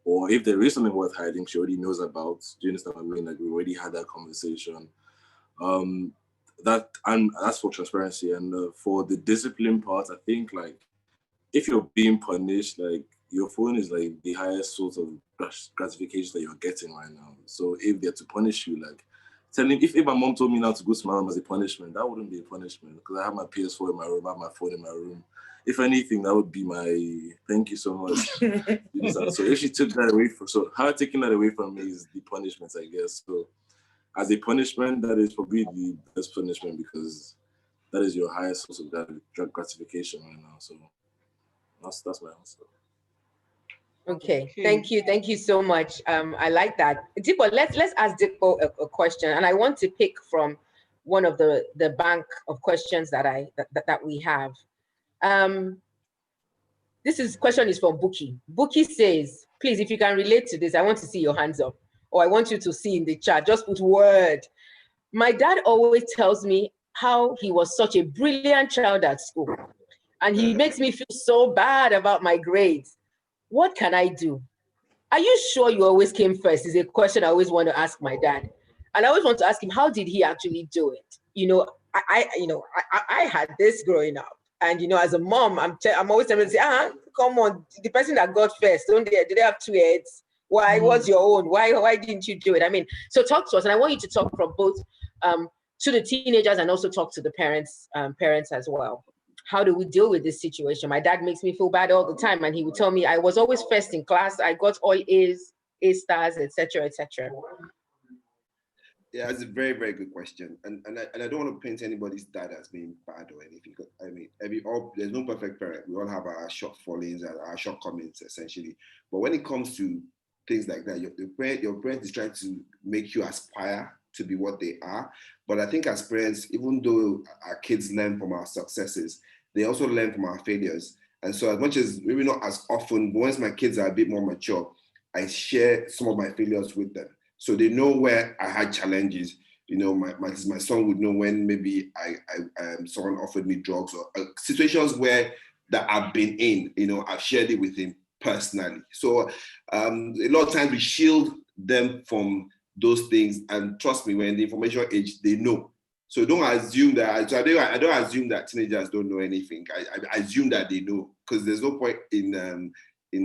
or if there is something worth hiding, she already knows about. Do you understand what I mean? Like, we already had that conversation. That's for transparency. And for the discipline part, I think, like, if you're being punished, like, your phone is like the highest source of gratification that you're getting right now. So if they're to punish you, like, if my mom told me not to go to my room as a punishment, that wouldn't be a punishment, because I have my PS4 in my room, I have my phone in my room. If anything, that would be my thank you so much. So if she took that away so her taking that away from me is the punishment, I guess. So as a punishment, that is probably the best punishment, because that is your highest source of gratification right now. So that's my answer. Okay, thank you so much. I like that. Dipo, let's ask Dipo a question, and I want to pick from one of the bank of questions that we have. This question is from Buki. Buki says, please, if you can relate to this, I want to see your hands up, or I want you to see in the chat, just put word. My dad always tells me how he was such a brilliant child at school, and he makes me feel so bad about my grades. What can I do? Are you sure you always came first? Is a question I always want to ask my dad. And I always want to ask him, how did he actually do it? You know, I had this growing up. And, you know, as a mom, I'm always tempted to say, come on, the person that got first, do they have two heads? Why was your own? Why didn't you do it? I mean, so talk to us. And I want you to talk from both to the teenagers and also talk to the parents as well. How do we deal with this situation? My dad makes me feel bad all the time, and he would tell me I was always first in class. I got all A's, A stars, etc., etc. Yeah, it's a very, very good question, and I don't want to paint anybody's dad as being bad or anything. I mean, there's no perfect parent. We all have our shortfallings and our shortcomings, essentially. But when it comes to things like that, your parent is trying to make you aspire to be what they are. But I think as parents, even though our kids learn from our successes, they also learn from our failures. And so as much as, maybe not as often, but once my kids are a bit more mature, I share some of my failures with them. So they know where I had challenges. You know, my son would know when maybe someone offered me drugs, or situations where that I've been in, you know, I've shared it with him personally. So a lot of times we shield them from those things, and trust me, when in the information age, they know. So don't assume that. So I don't assume that teenagers don't know anything. I assume that they know, because there's no point in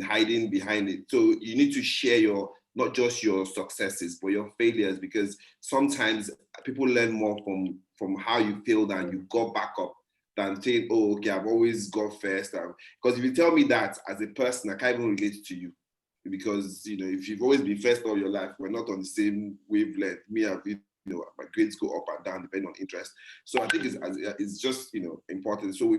hiding behind it. So you need to share not just your successes, but your failures, because sometimes people learn more from how you failed and you got back up than saying, oh, okay, I've always got first. Because if you tell me that as a person, I can't even relate to you. Because, you know, if you've always been first all your life, we're not on the same wavelength. You know, my grades go up and down depending on interest. So I think it's just, you know, important. So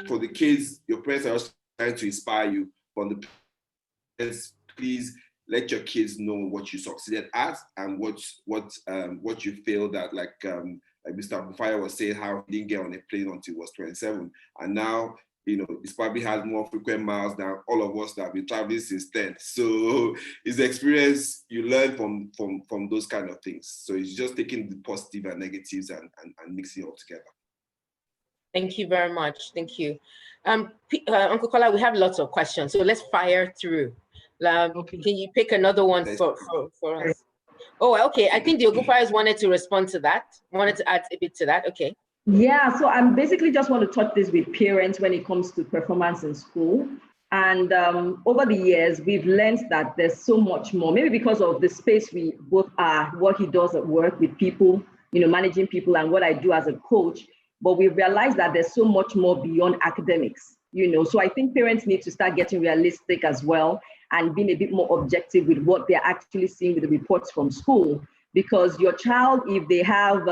for the kids, your parents are also trying to inspire you. From the parents, please let your kids know what you succeeded at and what you failed at. Like Mr. Bufaya was saying, how he didn't get on a plane until he was 27, and now, you know, he's probably has more frequent miles than all of us that have been traveling since 10. So his experience, you learn from those kind of things. So it's just taking the positive and negatives and mixing it all together. Thank you very much. Thank you. Uncle Kola, we have lots of questions, so let's fire through. Okay. Can you pick another one for us? Oh, okay. I think the Ogufayos wanted to respond to that, wanted to add a bit to that. Okay. Yeah, so I'm basically just want to touch this with parents when it comes to performance in school. And over the years, we've learned that there's so much more, maybe because of the space we both are, what he does at work with people, you know, managing people, and what I do as a coach. But we've realized that there's so much more beyond academics, you know. So I think parents need to start getting realistic as well and being a bit more objective with what they're actually seeing with the reports from school. Because your child, if they have,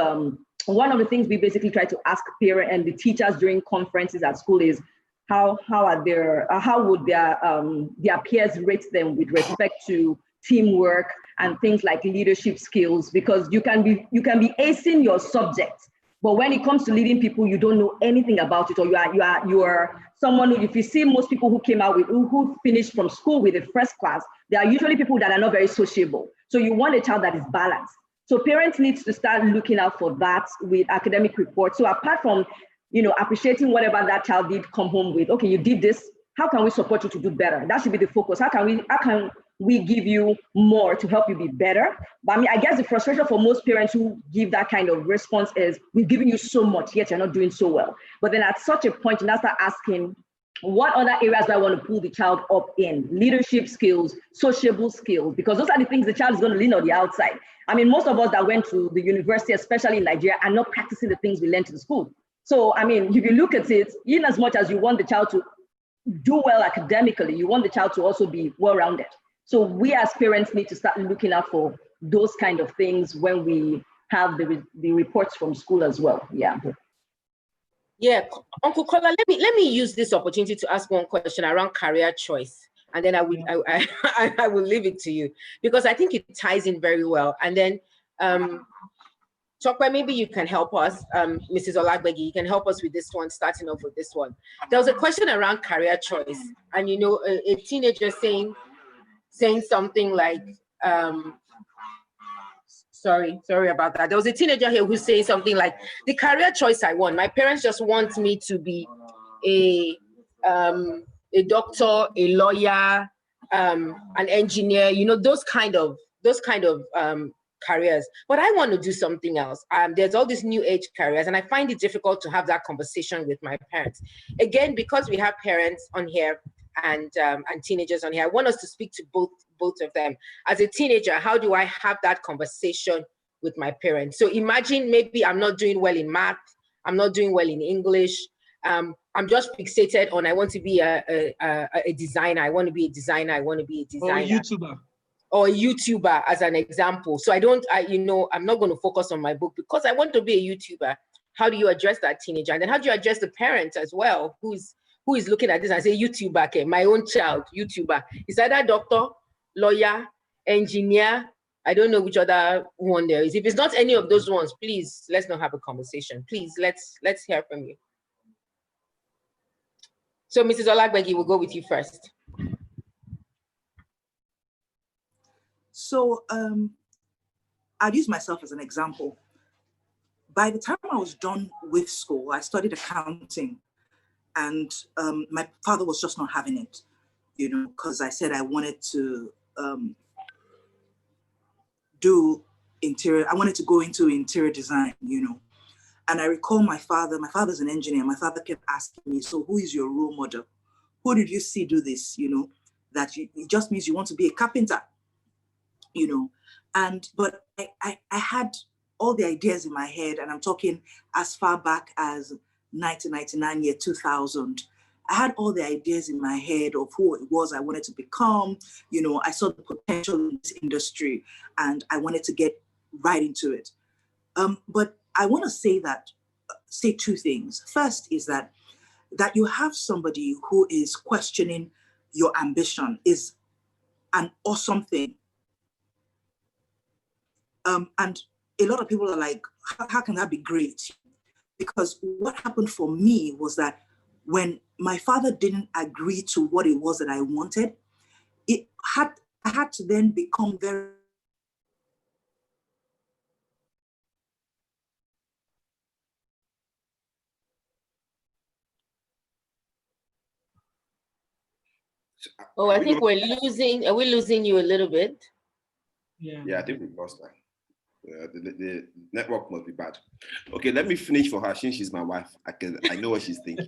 one of the things we basically try to ask parents and the teachers during conferences at school is, how would their peers rate them with respect to teamwork and things like leadership skills? Because you can be acing your subject, but when it comes to leading people, you don't know anything about it, or you are someone who, if you see most people who came out with, who finished from school with a first class, they are usually people that are not very sociable. So you want a child that is balanced. So parents need to start looking out for that with academic reports. So apart from, you know, appreciating whatever that child did come home with, okay, you did this, how can we support you to do better? That should be the focus. How can we give you more to help you be better. But I mean, I guess the frustration for most parents who give that kind of response is, we've given you so much, yet you're not doing so well. But then at such a point, you now start asking, what other areas do I want to pull the child up in? Leadership skills, sociable skills, because those are the things the child is going to learn on the outside. I mean, most of us that went to the university, especially in Nigeria, are not practicing the things we learned in the school. So, I mean, if you look at it, in as much as you want the child to do well academically, you want the child to also be well-rounded. So we as parents need to start looking out for those kind of things when we have the reports from school as well. Yeah. Yeah, Uncle Kola, let me use this opportunity to ask one question around career choice, and then I will leave it to you, because I think it ties in very well. And then Chokwe, maybe you can help us, Mrs. Olagbegi, you can help us with this one, starting off with this one. There was a question around career choice, and you know, a teenager saying something like, sorry about that. There was a teenager here who says something like, the career choice I want, my parents just want me to be a doctor, a lawyer, an engineer, you know, those kind of careers, but I want to do something else. There's all these new age careers, and I find it difficult to have that conversation with my parents. Again, because we have parents on here and teenagers on here, I want us to speak to both of them. As a teenager, how do I have that conversation with my parents? So imagine maybe I'm not doing well in math, I'm not doing well in English, I'm just fixated on I want to be a designer, I want to be a designer, I want to be a designer. Or a YouTuber as an example. So I'm not going to focus on my book because I want to be a YouTuber. How do you address that teenager? And then how do you address the parent as well, who is looking at this and say, YouTuber, okay, my own child, YouTuber. Is either doctor, lawyer, engineer? I don't know which other one there is. If it's not any of those ones, please, let's not have a conversation. Please, let's hear from you. So Mrs. Olagbegi, we'll go with you first. So I'll use myself as an example. By the time I was done with school, I studied accounting, and my father was just not having it, you know, because I said I wanted to I wanted to go into interior design, you know. And I recall my father's an engineer. My father kept asking me, so who is your role model? Who did you see do this, you know, that it just means you want to be a carpenter, you know. But I had all the ideas in my head, and I'm talking as far back as 1999, year 2000. I had all the ideas in my head of who it was I wanted to become. You know, I saw the potential in this industry, and I wanted to get right into it. But I want to say two things. First is that you have somebody who is questioning your ambition is an awesome thing. And a lot of people are like, how can that be great? Because what happened for me was that when my father didn't agree to what it was that I wanted, I had to then become very Oh, I think are we losing you a little bit? Yeah, I think we lost that. The network must be bad. Okay, let me finish for her since she's my wife. I know what she's thinking.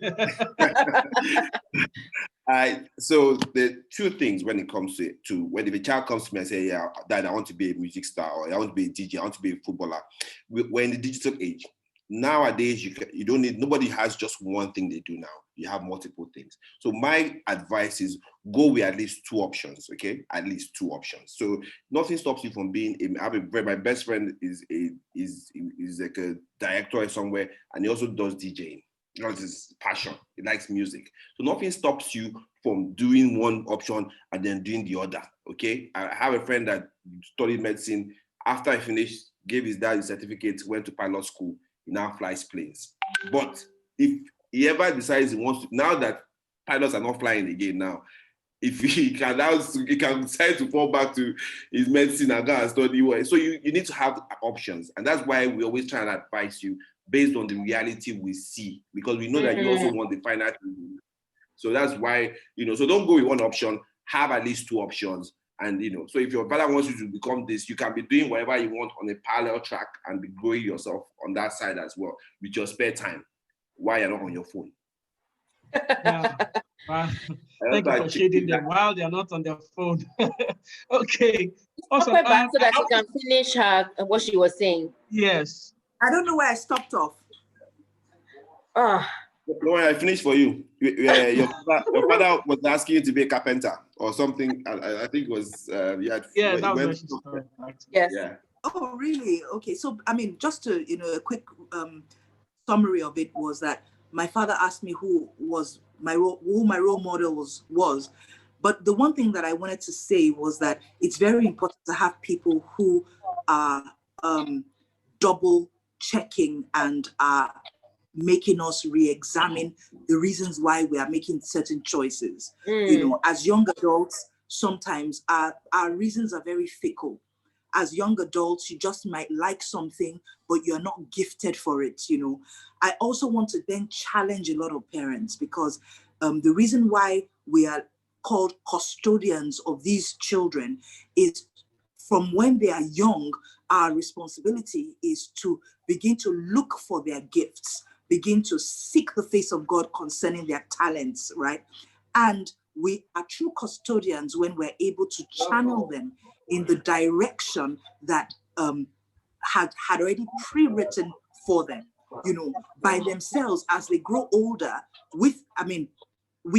So the two things when it comes to when if a child comes to me and say, yeah, Dad, I want to be a music star, or I want to be a DJ, I want to be a footballer. We're in the digital age. Nowadays, you don't need, nobody has just one thing they do now. You have multiple things. So my advice is go with at least two options, okay? At least two options. So nothing stops you from being, my best friend is like a director somewhere, and he also does DJing. That's his passion. He likes music. So nothing stops you from doing one option and then doing the other, okay? I have a friend that studied medicine. After I finished, gave his dad his certificate, went to pilot school. He now flies planes. But if he ever decides he wants to, now that pilots are not flying again now, if he can decide to fall back to his medicine and go and study. So you need to have options. And that's why we always try and advise you based on the reality we see, because we know that you also want the financial. So that's why, so don't go with one option, have at least two options And, you know, so if your father wants you to become this, you can be doing whatever you want on a parallel track and be growing yourself on that side as well with your spare time while you're not on your phone. Yeah. Thank you for shading them while they're not on their phone. Okay. Awesome. Back so that she can finish her what she was saying. Yes. I don't know where I stopped off. No, I finished for you. Your father was asking you to be a carpenter or something. I think it was Yes. Yeah. Oh, really? Okay. So, I mean, just to, you know, a quick summary of it was that my father asked me who my role model was. But the one thing that I wanted to say was that it's very important to have people who are double checking and are making us re-examine the reasons why we are making certain choices. You know, as young adults, sometimes our reasons are very fickle. As young adults, you just might like something, but you're not gifted for it, you know. I also want to then challenge a lot of parents because the reason why we are called custodians of these children is from when they are young, our responsibility is to begin to look for their gifts, begin to seek the face of God concerning their talents, right? And we are true custodians when we're able to channel them in the direction that had already pre-written for them, you know, by themselves as they grow older. We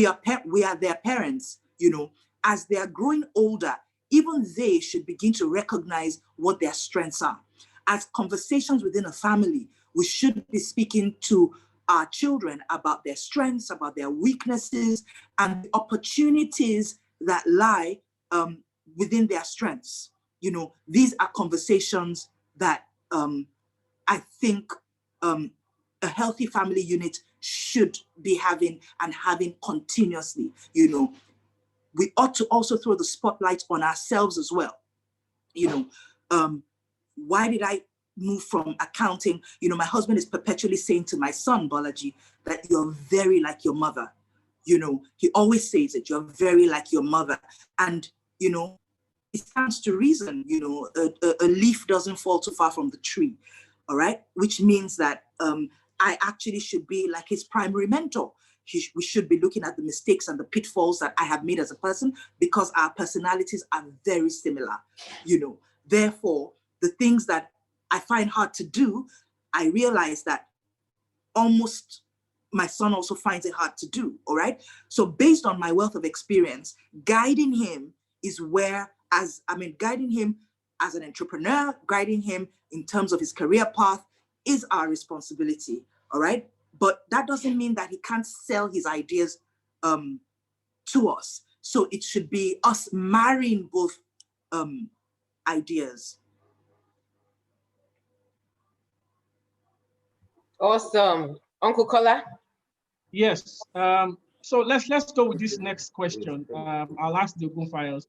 are their parents, you know, as they are growing older, even they should begin to recognize what their strengths are. As conversations within a family, we should be speaking to our children about their strengths, about their weaknesses, and the opportunities that lie within their strengths. You know, these are conversations that I think a healthy family unit should be having and having continuously. You know, we ought to also throw the spotlight on ourselves as well. You know, why did I move from accounting? You know, my husband is perpetually saying to my son, Balaji, that you're very like your mother. You know, he always says it, you're very like your mother. And, you know, it stands to reason, you know, a leaf doesn't fall too far from the tree, all right? Which means that I actually should be like his primary mentor. We should be looking at the mistakes and the pitfalls that I have made as a person because our personalities are very similar, you know. Therefore, the things that I find hard to do, I realize that almost my son also finds it hard to do, all right? So based on my wealth of experience, guiding him is guiding him as an entrepreneur, guiding him in terms of his career path is our responsibility, all right? But that doesn't mean that he can't sell his ideas to us. So it should be us marrying both ideas. Awesome. Uncle Kola? Yes. So let's go with this next question. I'll ask the Ogunfayos.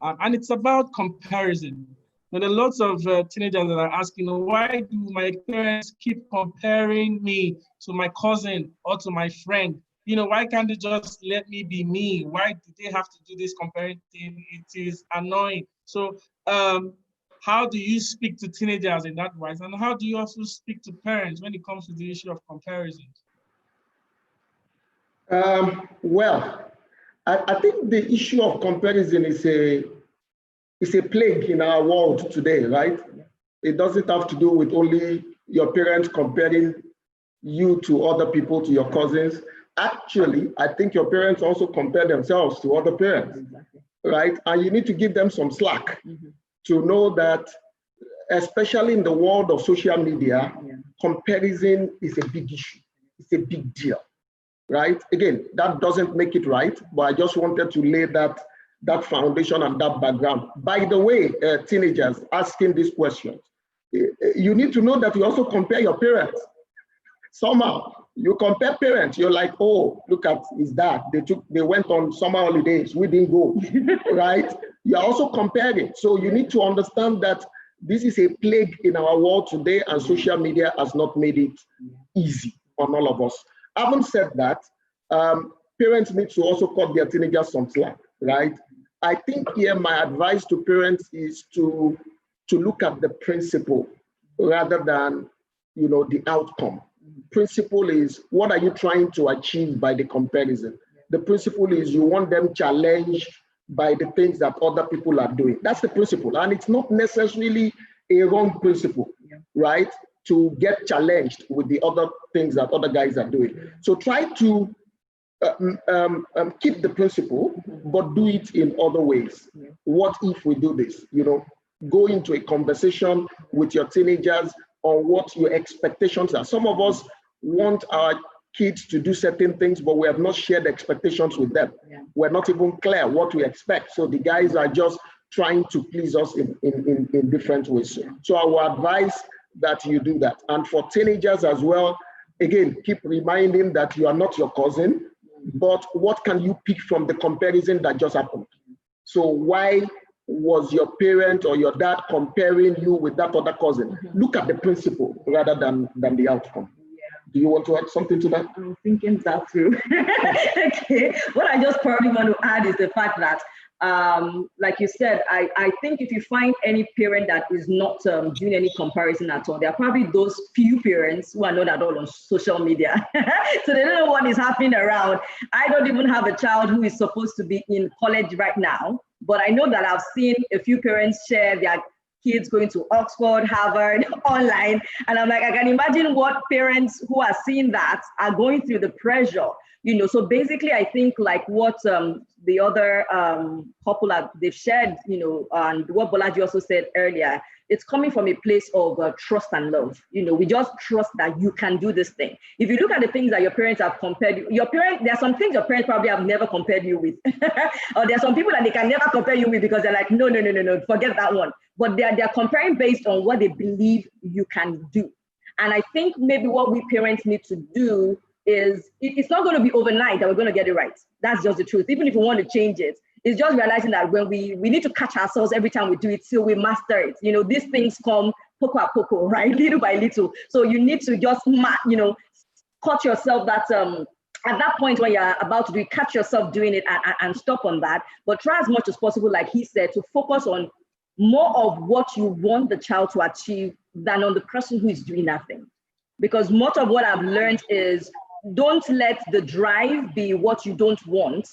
And it's about comparison. Now, there are lots of teenagers that are asking, why do my parents keep comparing me to my cousin or to my friend? You know, why can't they just let me be me? Why do they have to do this comparing thing? It is annoying. So how do you speak to teenagers in that wise? And how do you also speak to parents when it comes to the issue of comparisons? Well, I think the issue of comparison is a plague in our world today, right? It doesn't have to do with only your parents comparing you to other people, to your cousins. Actually, I think your parents also compare themselves to other parents, right? And you need to give them some slack to know that, especially in the world of social media, comparison is a big issue. It's a big deal, right? Again, that doesn't make it right, but I just wanted to lay that foundation and that background. By the way, teenagers asking these questions, you need to know that you also compare your parents. Somehow, you compare parents, you're like, oh, look at his dad. They went on summer holidays, we didn't go, right? You're also comparing. So you need to understand that this is a plague in our world today, and social media has not made it easy on all of us. Having said that, parents need to also cut their teenagers some slack, right? I think here my advice to parents is to look at the principle rather than, you know, the outcome. Principle is, what are you trying to achieve by the comparison? The principle is you want them challenged by the things that other people are doing. That's the principle. And it's not necessarily a wrong principle, right? To get challenged with the other things that other guys are doing. So try to keep the principle, but do it in other ways. What if we do this? You know, go into a conversation with your teenagers on what your expectations are. Some of us want our kids to do certain things, but we have not shared expectations with them. We're not even clear what we expect. So the guys are just trying to please us in different ways. So I would advise that you do that. And for teenagers as well, again, keep reminding that you are not your cousin, but what can you pick from the comparison that just happened? So why was your parent or your dad comparing you with that other cousin? Look at the principle rather than the outcome. Do you want to add something to that? I'm thinking that through. Okay. What I just probably want to add is the fact that, like you said, I think if you find any parent that is not doing any comparison at all, there are probably those few parents who are not at all on social media. So they don't know what is happening around. I don't even have a child who is supposed to be in college right now, but I know that I've seen a few parents share their kids going to Oxford, Harvard, online. And I'm like, I can imagine what parents who are seeing that are going through the pressure, you know. So basically, I think like what the other couple they've shared, you know, and what Bolaji also said earlier, it's coming from a place of trust and love. You know, we just trust that you can do this thing. If you look at the things that your parents have compared you, there are some things your parents probably have never compared you with. Or there are some people that they can never compare you with because they're like, no, forget that one. But they're comparing based on what they believe you can do. And I think maybe what we parents need to do is, it's not going to be overnight that we're going to get it right. That's just the truth. Even if we want to change it, it's just realizing that when we need to catch ourselves every time we do it till we master it. You know, these things come poco a poco, right? Little by little. So you need to just, you know, cut yourself that, at that point when you're about to do it, catch yourself doing it and stop on that. But try as much as possible, like he said, to focus on more of what you want the child to achieve than on the person who is doing that thing. Because much of what I've learned is, don't let the drive be what you don't want,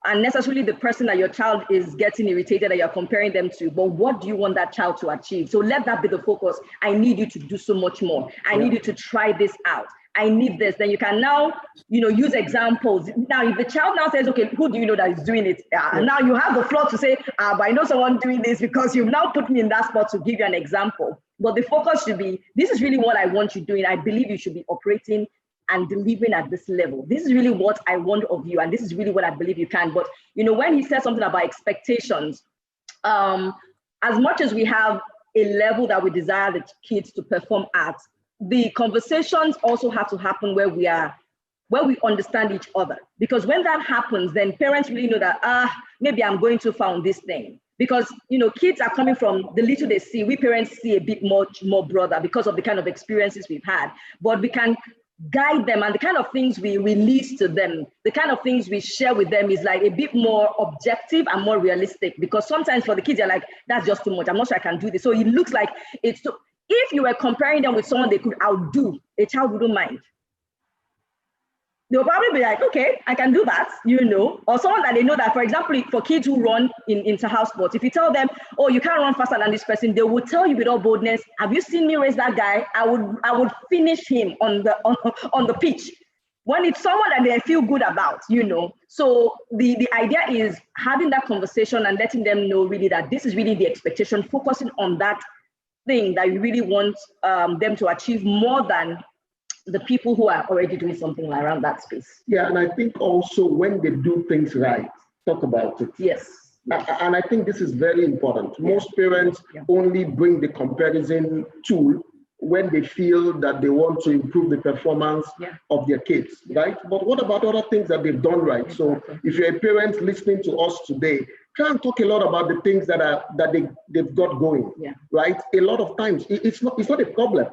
and necessarily the person that your child is getting irritated that you're comparing them to, but what do you want that child to achieve? So let that be the focus. I need you to do so much more. I need you to try this out. I need this. Then you can now, you know, use examples. Now, if the child now says, okay, who do you know that is doing it? Now you have the floor to say, but I know someone doing this, because you've now put me in that spot to give you an example. But the focus should be, this is really what I want you doing. I believe you should be operating and delivering at this level. This is really what I want of you, and this is really what I believe you can. But, you know, when he said something about expectations, as much as we have a level that we desire the kids to perform at, the conversations also have to happen where we understand each other. Because when that happens, then parents really know that, maybe I'm going too far on this thing. Because, you know, kids are coming from the little they see. We parents see a bit more broader because of the kind of experiences we've had. But we can guide them, and the kind of things we release to them, the kind of things we share with them is like a bit more objective and more realistic. Because sometimes for the kids, they're like, that's just too much. I'm not sure I can do this. So it looks like it's too. If you were comparing them with someone they could outdo, a child wouldn't mind. They'll probably be like, okay, I can do that, you know, or someone that they know that, for example, for kids who run in inter-house sports, if you tell them, oh, you can't run faster than this person, they will tell you with all boldness, have you seen me race that guy? I would finish him on the pitch. When it's someone that they feel good about, you know. So the idea is having that conversation and letting them know really that this is really the expectation, focusing on that thing that you really want them to achieve more than the people who are already doing something around that space. Yeah, and I think also when they do things right, talk about it. Yes. And I think this is very important. Most parents only bring the comparison tool when they feel that they want to improve the performance of their kids, right? But what about other things that they've done right? So if you're a parent listening to us today, try and talk a lot about the things that they've got going, right? A lot of times, it's not a problem.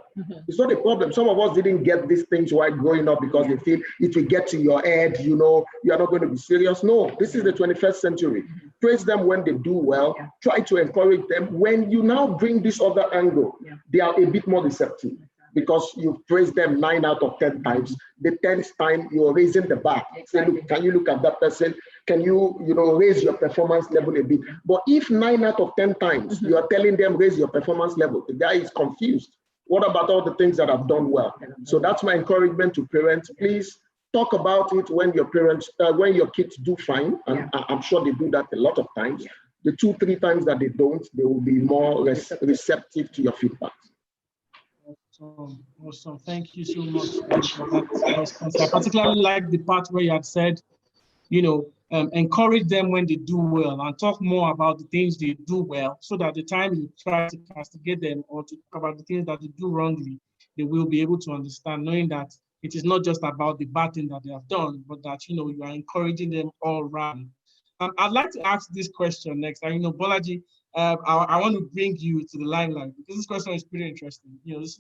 It's not a problem. Some of us didn't get these things while growing up because they feel it will get to your head, you know, you're not going to be serious. No, this is the 21st century. praise them when they do well, try to encourage them. When you now bring this other angle, they are a bit more receptive because you praise them 9 out of 10 times. The 10th time, you're raising the bar. Say, look, can you look at that person? Can you, raise your performance level a bit? But if 9 out of 10 times you are telling them raise your performance level, the guy is confused. What about all the things that I've done well? So that's my encouragement to parents. Please talk about it when your parents, when your kids do fine, and I'm sure they do that a lot of times. The 2-3 times that they don't, they will be more receptive to your feedback. Awesome. Thank you so much for that response. I particularly like the part where you had said, encourage them when they do well and talk more about the things they do well, so that the time you try to castigate them or to talk about the things that they do wrongly, they will be able to understand, knowing that it is not just about the bad thing that they have done, but that, you are encouraging them all around. I'd like to ask this question next. Bolaji, I want to bring you to the limelight because this question is pretty interesting.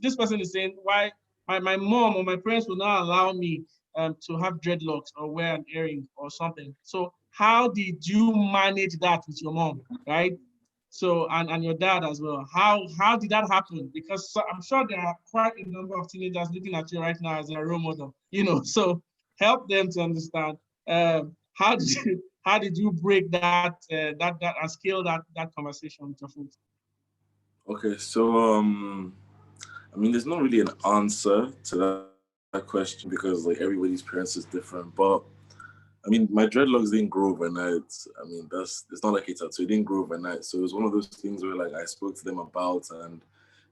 This person is saying, why my mom or my parents will not allow me to have dreadlocks or wear an earring or something. So how did you manage that with your mom, right? So, and your dad as well. How did that happen? Because I'm sure there are quite a number of teenagers looking at you right now as a role model, so help them to understand how did you break that and scale that conversation with your folks? Okay, so there's not really an answer to that question because like everybody's parents is different. But my dreadlocks didn't grow overnight. It's not like a tattoo. It didn't grow overnight. So it was one of those things where like I spoke to them about and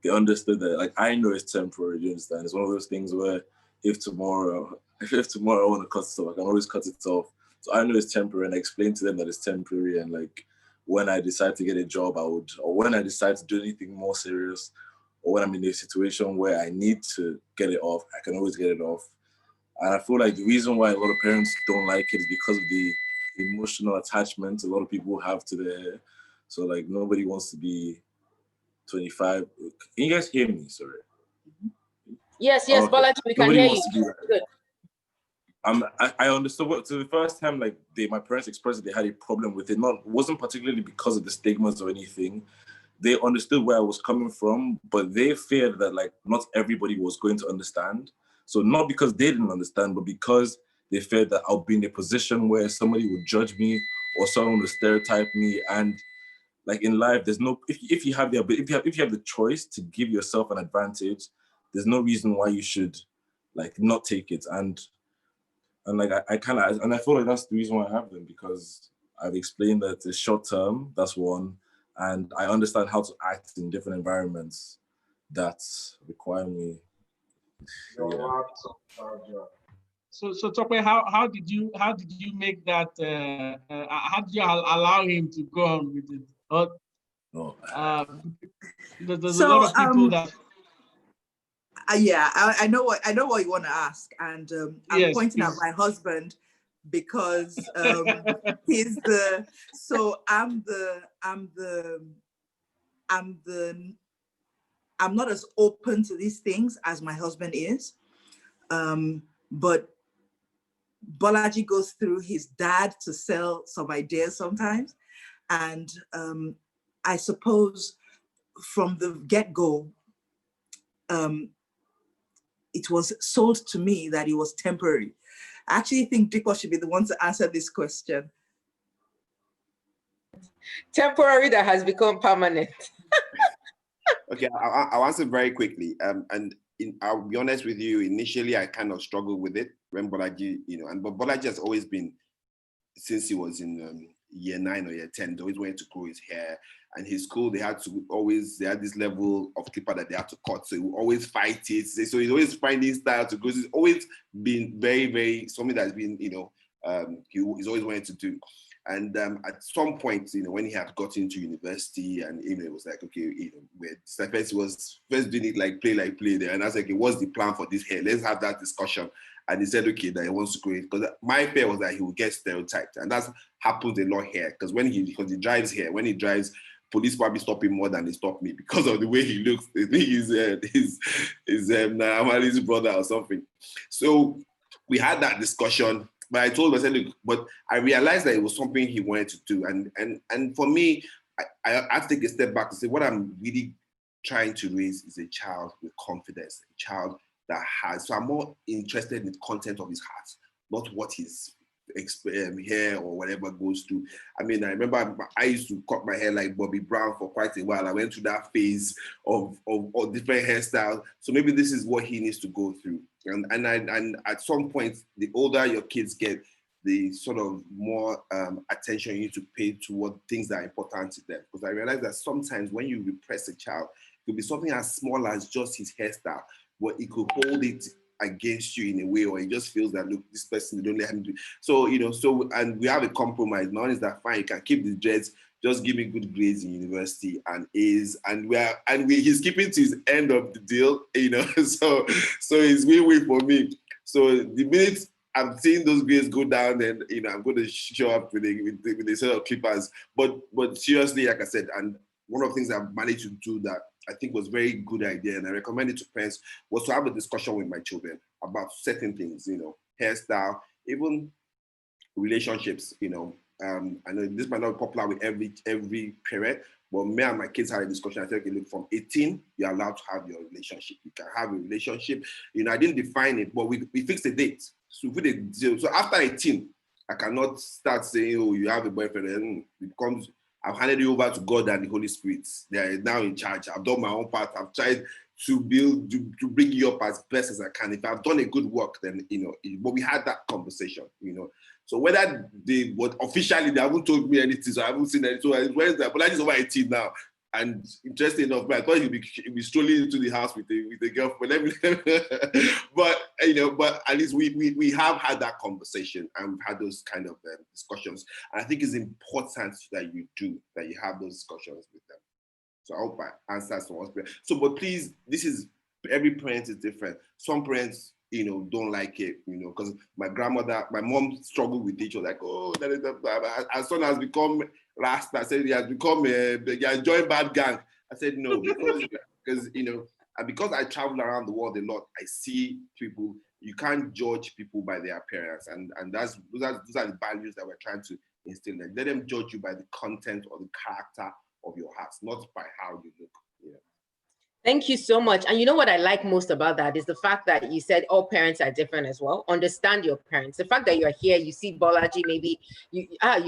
they understood that like I know it's temporary. You understand? It's one of those things where if tomorrow I want to cut it off, I can always cut it off. So I know it's temporary, and I explained to them that it's temporary. And like when I decide to get a job, or when I decide to do anything more serious, or when I'm in a situation where I need to get it off, I can always get it off. And I feel like the reason why a lot of parents don't like it is because of the emotional attachment a lot of people have to their hair. So like nobody wants to be 25. Can you guys hear me? Sorry. Yes, Bolaji, we can hear you. Good. I understood what. So the first time, like my parents expressed that they had a problem with it. Wasn't particularly because of the stigmas or anything. They understood where I was coming from, but they feared that like not everybody was going to understand. So not because they didn't understand, but because they feared that I'll be in a position where somebody would judge me or someone would stereotype me. And like in life, there's no if you have the choice to give yourself an advantage, there's no reason why you should like not take it. And like I feel like that's the reason why I have them, because I've explained that it's short term, that's one, and I understand how to act in different environments that require me. So Tope, how did you make that? How did you allow him to go on with it? No. There's a lot of people that. Yeah, I know what you want to ask, and I'm pointing at my husband because he's the. So I'm not as open to these things as my husband is, but Bolaji goes through his dad to sell some ideas sometimes, and I suppose from the get-go, it was sold to me that it was temporary. I actually think Dikwa should be the one to answer this question. Temporary that has become permanent. Okay, I'll answer very quickly. I'll be honest with you, initially I kind of struggled with it when Bolaji, but Bolaji has always been, since he was in year 9 or year 10, he always wanted to grow his hair. And his school, they had this level of clipper that they had to cut. So he would always fight it. So he's always finding style to grow. He's always been very, very, something that's been, he's always wanted to do. And at some point, when he had gotten to university, and it was like, okay, he was first doing it like play there. And I was like, okay, what's the plan for this hair? Let's have that discussion. And he said, okay, that he wants to grow it. Because my fear was that he would get stereotyped. And that happens a lot here. Because he drives here, when he drives, police probably stop him more than they stop me because of the way he looks. I think he's Amali's brother or something. So we had that discussion. But I told him, I said, look, but I realized that it was something he wanted to do. And for me, I have to take a step back and say, what I'm really trying to raise is a child with confidence, a child that has, so I'm more interested in the content of his heart, not what his hair or whatever goes through. I mean, I remember I used to cut my hair like Bobby Brown for quite a while. I went through that phase of different hairstyles. So maybe this is what he needs to go through. And at some point, the older your kids get, the sort of more attention you need to pay toward things that are important to them. Because I realize that sometimes when you repress a child, it could be something as small as just his hairstyle, but it could hold it against you in a way, or it just feels that, look, this person, they don't let him do. So, and we have a compromise. My one is that, fine, you can keep the dreads, just give me good grades in university and A's, he's keeping to his end of the deal, so it's win-win for me. So the minute I'm seeing those grades go down, then I'm going to show up with a set of clippers. But seriously, like I said, and one of the things I've managed to do that I think was a very good idea, and I recommend it to parents, was to have a discussion with my children about certain things, hairstyle, even relationships. I know this might not be popular with every parent, but me and my kids had a discussion. I said, okay, look, from 18, you're allowed to have your relationship. You can have a relationship. I didn't define it, but we fixed a date. So after 18, I cannot start saying, oh, you have a boyfriend, and it becomes, I've handed you over to God and the Holy Spirit. They are now in charge. I've done my own part. I've tried to bring you up as best as I can. If I've done a good work, then, but we had that conversation, So whether officially they haven't told me anything, so I haven't seen anything. So where's that? But I just over 18 now. And interesting enough, I thought he'd be strolling into the house with the girlfriend. But at least we have had that conversation, and we've had those kind of discussions. And I think it's important that you have those discussions with them. So I hope I answered some. So, but please, every parent is different. Some parents, don't like it, because my mom struggled with it. She was like, oh, our son has become Rasta. I said, he has become joined bad gang. I said, no, because I travel around the world a lot, I see people. You can't judge people by their appearance, and those are the values that we're trying to instill. Like, let them judge you by the content or the character of your heart, not by how you look. Thank you so much. And you know what I like most about that is the fact that you said all parents are different as well. Understand your parents. The fact that you're here, you see Bolaji, maybe you are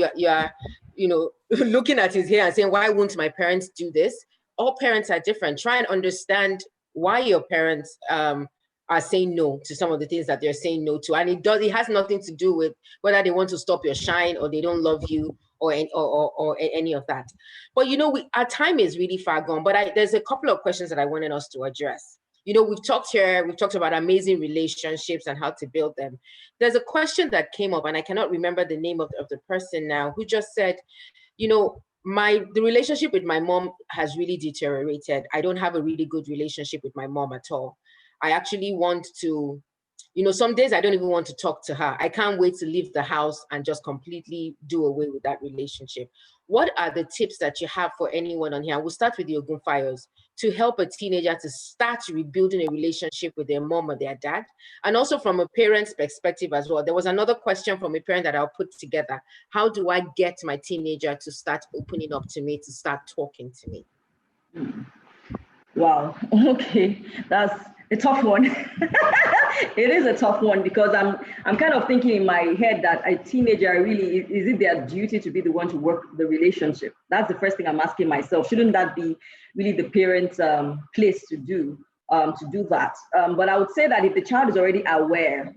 looking at his hair and saying, why won't my parents do this? All parents are different. Try and understand why your parents are saying no to some of the things that they're saying no to. And it has nothing to do with whether they want to stop your shine or they don't love you or any of that. But our time is really far gone, but there's a couple of questions that I wanted us to address. We've talked about amazing relationships and how to build them. There's a question that came up, and I cannot remember the name of the person now, who just said, the relationship with my mom has really deteriorated. I don't have a really good relationship with my mom at all. I actually want to, some days I don't even want to talk to her. I can't wait to leave the house and just completely do away with that relationship. What are the tips that you have for anyone on here? We'll start with the Ogunfayos, to help a teenager to start rebuilding a relationship with their mom or their dad, and also from a parent's perspective as well. There was another question from a parent that I'll put together. How do I get my teenager to start opening up to me, to start talking to me? Wow, okay, that's a tough one. It is a tough one, because I'm kind of thinking in my head that a teenager really, is it their duty to be the one to work the relationship? That's the first thing I'm asking myself. Shouldn't that be really the parent's place to do that? But I would say that if the child is already aware,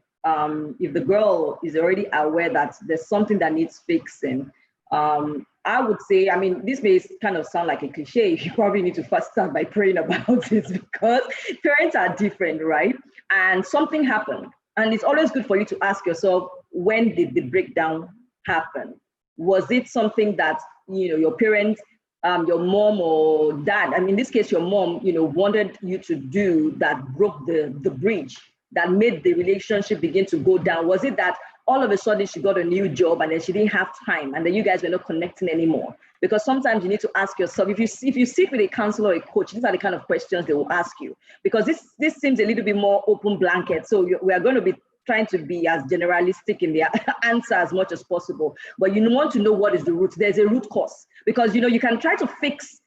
if the girl is already aware that there's something that needs fixing, I would say, this may kind of sound like a cliche. You probably need to first start by praying about it, because parents are different, right? And something happened. And it's always good for you to ask yourself, when did the breakdown happen? Was it something that, your parents, your mom or dad, in this case, your mom, wanted you to do that broke the bridge, that made the relationship begin to go down? Was it that all of a sudden she got a new job and then she didn't have time, and then you guys were not connecting anymore? Because sometimes you need to ask yourself, if you sit with a counselor or a coach, these are the kind of questions they will ask you, because this seems a little bit more open blanket. So we are going to be trying to be as generalistic in their answer as much as possible, but you want to know what is the root. There's a root cause, because you can try to fix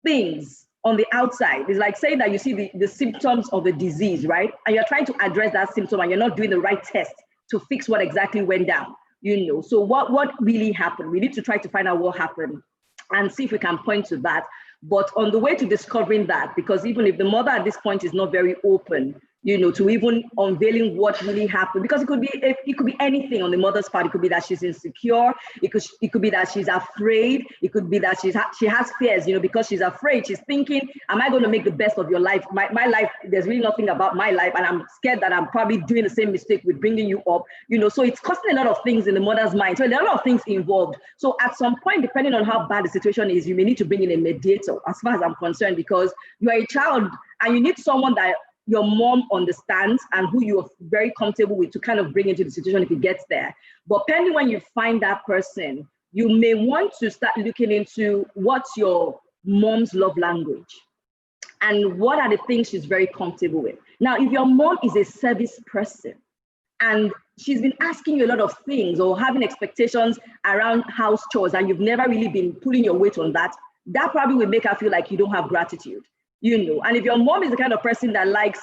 things on the outside. It's like saying that you see the symptoms of a disease, right? And you're trying to address that symptom and you're not doing the right test to fix what exactly went down, So what really happened? We need to try to find out what happened and see if we can point to that. But on the way to discovering that, because even if the mother at this point is not very open, to even unveiling what really happened, because it could be anything on the mother's part. It could be that she's insecure. It could be that she's afraid. It could be that she has fears, because she's afraid. She's thinking, am I going to make the best of your life? My life, there's really nothing about my life, and I'm scared that I'm probably doing the same mistake with bringing you up, so it's costing a lot of things in the mother's mind. So there are a lot of things involved. So at some point, depending on how bad the situation is, you may need to bring in a mediator, as far as I'm concerned, because you're a child and you need someone that your mom understands and who you're very comfortable with to kind of bring into the situation if it gets there. But pending when you find that person, you may want to start looking into what's your mom's love language and what are the things she's very comfortable with. Now, if your mom is a service person and she's been asking you a lot of things or having expectations around house chores and you've never really been pulling your weight on that, that probably will make her feel like you don't have gratitude. And if your mom is the kind of person that likes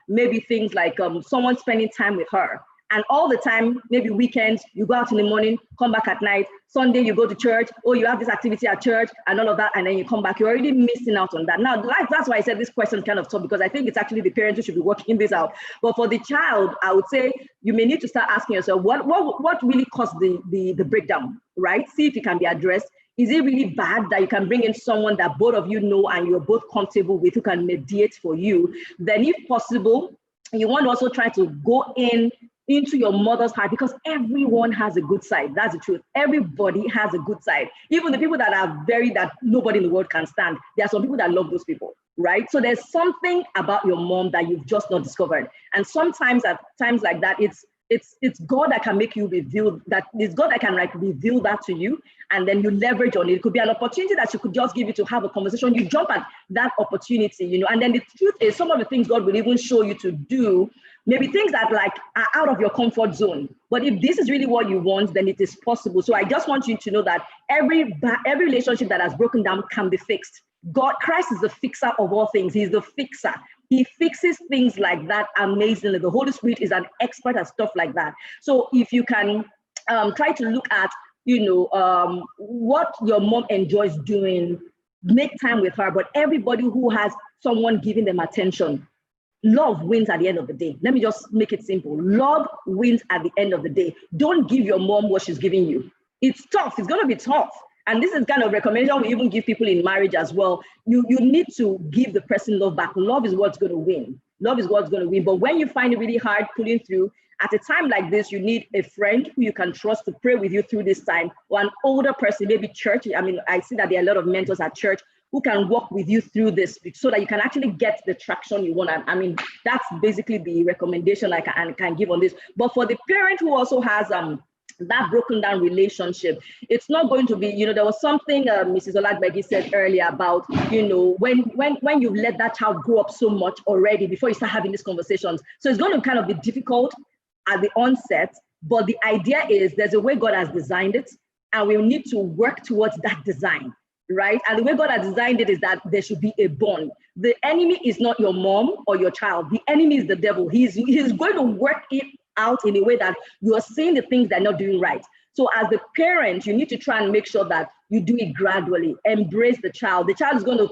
maybe things like someone spending time with her, and all the time, maybe weekends, you go out in the morning, come back at night, Sunday you go to church, or you have this activity at church and all of that, and then you come back, you're already missing out on that. Now, that's why I said this question is kind of tough, because I think it's actually the parents who should be working this out. But for the child, I would say you may need to start asking yourself, what really caused the breakdown, right? See if it can be addressed. Is it really bad that you can bring in someone that both of you know and you're both comfortable with, who can mediate for you? Then if possible, you want to also try to go into your mother's heart, because everyone has a good side. That's the truth. Everybody has a good side. Even the people that nobody in the world can stand, there are some people that love those people, right? So there's something about your mom that you've just not discovered. And sometimes at times like that, it's God that can make you reveal that. It's God that can reveal that to you, and then you leverage on it. It could be an opportunity that she could just give you to have a conversation. You jump at that opportunity, and then the truth is, some of the things God will even show you to do, maybe things that are out of your comfort zone. But if this is really what you want, then it is possible. So I just want you to know that every relationship that has broken down can be fixed. Christ is the fixer of all things. He's the fixer. He fixes things like that amazingly. The Holy Spirit is an expert at stuff like that. So if you can try to look at, what your mom enjoys doing, make time with her. But everybody who has someone giving them attention, love wins at the end of the day. Let me just make it simple. Love wins at the end of the day. Don't give your mom what she's giving you. It's tough. It's going to be tough. And this is kind of recommendation we even give people in marriage as well. You need to give the person love back. Love is what's going to win. Love is what's going to win. But when you find it really hard pulling through, at a time like this, you need a friend who you can trust to pray with you through this time, or an older person, maybe church. I mean, I see that there are a lot of mentors at church who can walk with you through this so that you can actually get the traction you want. I mean, that's basically the recommendation I can give on this. But for the parent who also has that broken down relationship, it's not going to be, there was something Mrs. Olagbegi said earlier about, when you let that child grow up so much already before you start having these conversations. So it's going to kind of be difficult at the onset, but the idea is there's a way God has designed it, and we need to work towards that design, right? And the way God has designed it is that there should be a bond. The enemy is not your mom or your child. The enemy is the devil. He's going to work it out in a way that you are seeing the things they're not doing right. So as the parent, you need to try and make sure that you do it gradually. Embrace the child. The child is going to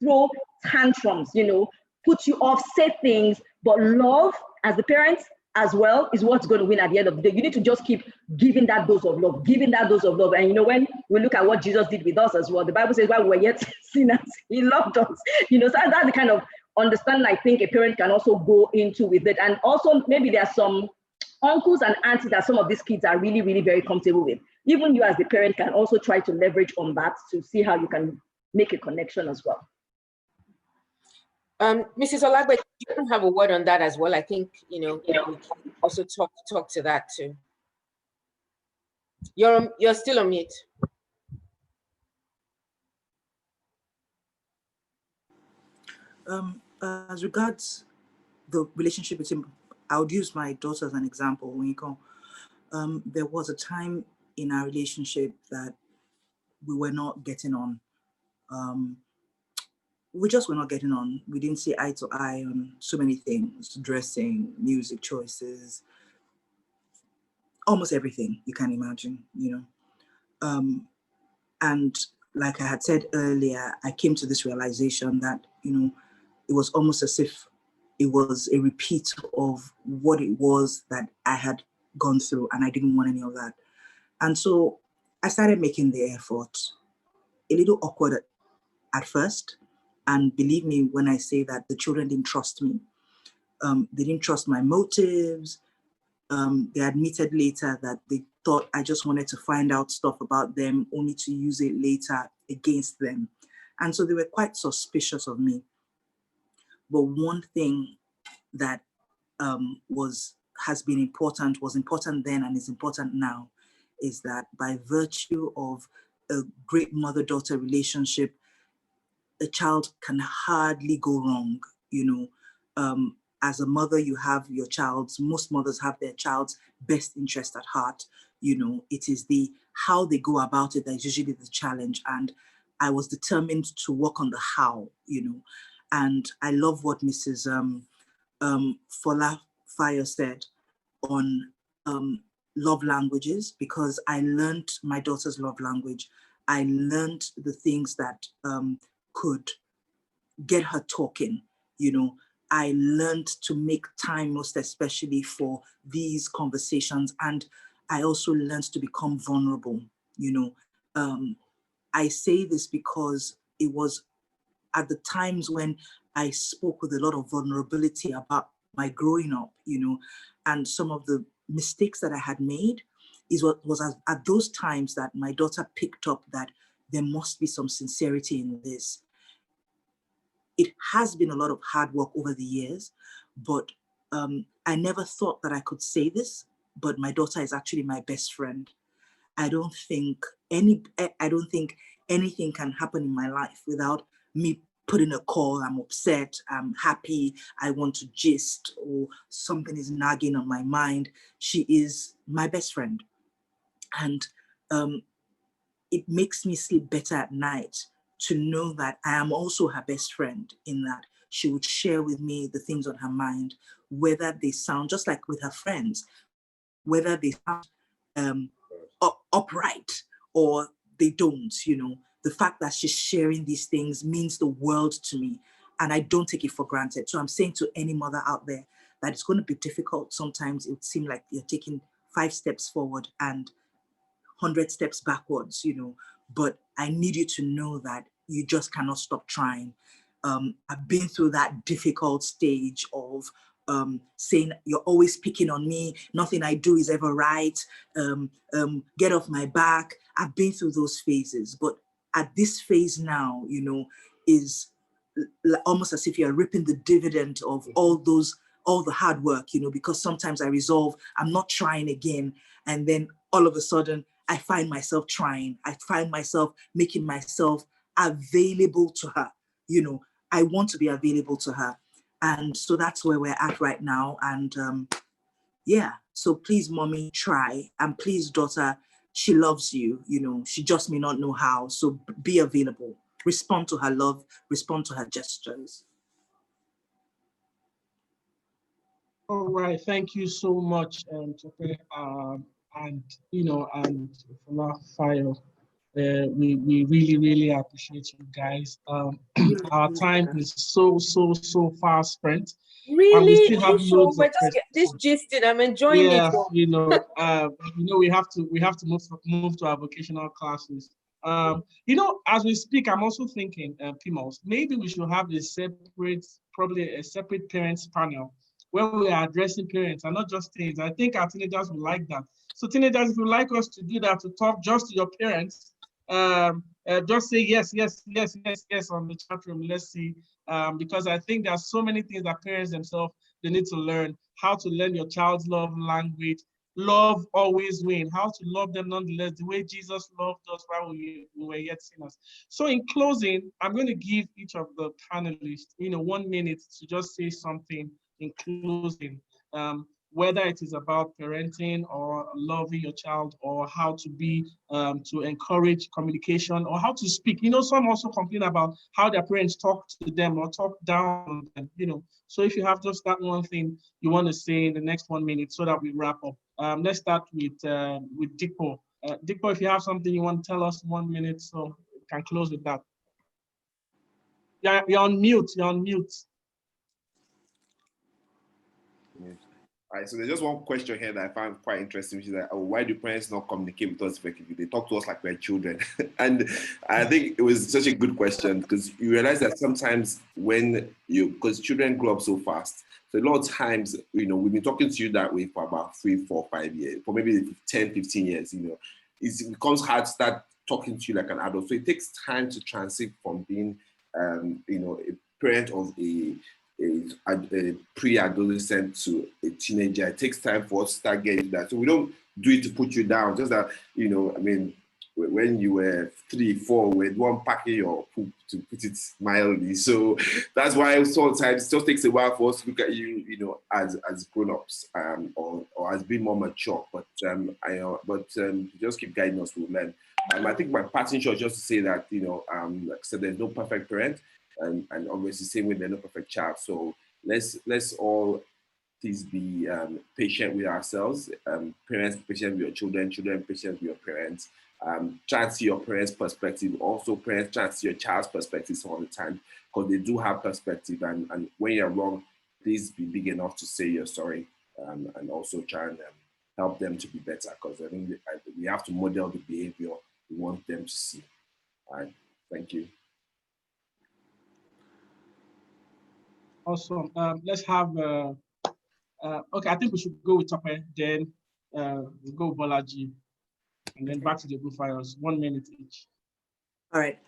throw tantrums, put you off, say things, but love as the parents as well is what's going to win at the end of the day. You need to just keep giving that dose of love, And when we look at what Jesus did with us as well, the Bible says while we were yet sinners, he loved us. So that's the kind of understanding I think a parent can also go into with it. And also maybe there are some uncles and aunties that some of these kids are really, really very comfortable with. Even you as the parent can also try to leverage on that to see how you can make a connection as well. Mrs. Olagbe, you can have a word on that as well. I think, we can also talk to that too. You're still on mute. As regards the relationship between I would use my daughter as an example. When you go, there was a time in our relationship that we were not getting on. We just were not getting on. We didn't see eye to eye on so many things: dressing, music choices, almost everything you can imagine, and like I had said earlier, I came to this realization that, it was almost as if it was a repeat of what it was that I had gone through, and I didn't want any of that. And so I started making the effort. A little awkward at first. And believe me when I say that the children didn't trust me. They didn't trust my motives. They admitted later that they thought I just wanted to find out stuff about them only to use it later against them. And so they were quite suspicious of me. But one thing that was important then and is important now, is that by virtue of a great mother-daughter relationship, a child can hardly go wrong. As a mother, you have your most mothers have their child's best interest at heart. It is the how they go about it that is usually the challenge. And I was determined to work on the how, and I love what Mrs. Fola Fayo said on love languages, because I learned my daughter's love language. I learned the things that could get her talking. I learned to make time, most especially for these conversations. And I also learned to become vulnerable. I say this because it was at the times when I spoke with a lot of vulnerability about my growing up, and some of the mistakes that I had made was at those times that my daughter picked up that there must be some sincerity in this. It has been a lot of hard work over the years, but I never thought that I could say this, but my daughter is actually my best friend. I don't think anything can happen in my life without me putting a call. I'm upset, I'm happy, I want to gist, or something is nagging on my mind. She is my best friend. And it makes me sleep better at night to know that I am also her best friend, in that she would share with me the things on her mind, whether they sound just like with her friends, whether they sound upright or they don't. The fact that she's sharing these things means the world to me, and I don't take it for granted. So I'm saying to any mother out there that it's going to be difficult. Sometimes it would seem like you're taking 5 steps forward and 100 steps backwards, but I need you to know that you just cannot stop trying. I've been through that difficult stage of saying, you're always picking on me, nothing I do is ever right, get off my back. I've been through those phases, but at this phase now, is almost as if you're reaping the dividend of all the hard work, because sometimes I resolve, I'm not trying again. And then all of a sudden, I find myself trying. I find myself making myself available to her. I want to be available to her. And so that's where we're at right now. And so please, mommy, try. And please, daughter, she loves you. She just may not know how. So be available. Respond to her love. Respond to her gestures. All right. Thank you so much, Tope, and Fola Fayo. We really, really appreciate you guys. Our time is so fast spent. Really? And we still have loads of just get this gisting. I'm enjoying it. We have to move to our vocational classes. As we speak, I'm also thinking, Pimos, maybe we should have probably a separate parents panel where we are addressing parents and not just teens. I think our teenagers will like that. So teenagers, if you like us to do that, to talk just to your parents, just say yes on the chat room. Let's see, because I think there's so many things that parents themselves, they need to learn. How to learn your child's love language. Love always wins. How to love them nonetheless, the way Jesus loved us while we were yet sinners. So in closing, I'm going to give each of the panelists 1 minute to just say something in closing. whether it is about parenting or loving your child, or how to be, to encourage communication, or how to speak. You know, some also complain about how their parents talk to them or talk down on them, you know. So if you have just that one thing you want to say in the next 1 minute so that we wrap up. Let's start with Dikpo. Dikpo, if you have something you want to tell us, 1 minute, so we can close with that. Yeah, you're on mute, you're on mute. All right, so there's just one question here that I found quite interesting, which is that, why do parents not communicate with us effectively? They talk to us like we're children. And I think it was such a good question, because you realize that sometimes because children grow up so fast, so a lot of times, you know, we've been talking to you that way for about 3, 4, 5 years, for maybe 10, 15 years, you know, it becomes hard to start talking to you like an adult. So it takes time to transit from being, you know, a parent of a pre-adolescent to a teenager. It takes time for us to start getting that. So we don't do it to put you down, just that, you know, I mean, when you were 3, 4, we're the one packing your poop, to put it mildly. So that's why sometimes it just takes a while for us to look at you, you know, as grown-ups, or as being more mature. But just keep guiding us, we'll learn. I think my parting shot just to say that, you know, like I said, there's no perfect parent, and obviously same way there's no perfect child. So let's all please be patient with ourselves. Parents, patient with your children. Children, patient with your parents. Try to see your parents' perspective. Also, parents try to see your child's perspective all the time, because they do have perspective. And when you're wrong, please be big enough to say you're sorry, and also try and help them to be better, because I think we have to model the behavior we want them to see. All right, thank you. Awesome. Let's have, okay, I think we should go with Tope, then we'll go with Bolaji, and then back to the Ogunfayos, 1 minute each. All right.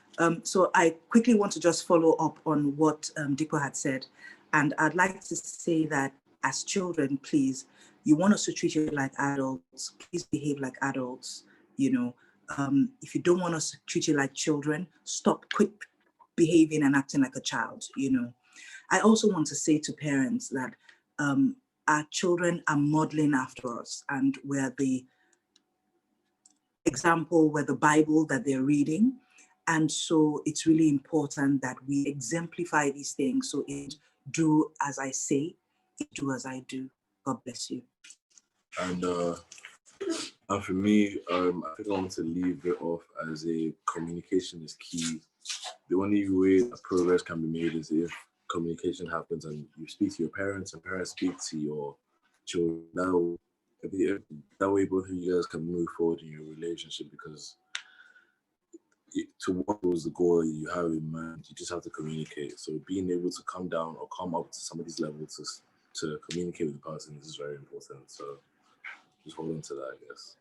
So I quickly want to just follow up on what Dikpo had said. And I'd like to say that as children, please, you want us to treat you like adults, please behave like adults. You know, if you don't want us to treat you like children, quit behaving and acting like a child, you know. I also want to say to parents that our children are modeling after us, and we're the example, we're the Bible that they're reading. And so it's really important that we exemplify these things. So do as I say, do as I do. God bless you. And for me, I think I want to leave it off as a communication is key. The only way that progress can be made is if communication happens and you speak to your parents and parents speak to your children. That way both of you guys can move forward in your relationship, because towards the goal you have in mind, you just have to communicate. So being able to come down or come up to somebody's level to communicate with the person is very important. So just hold on to that, I guess.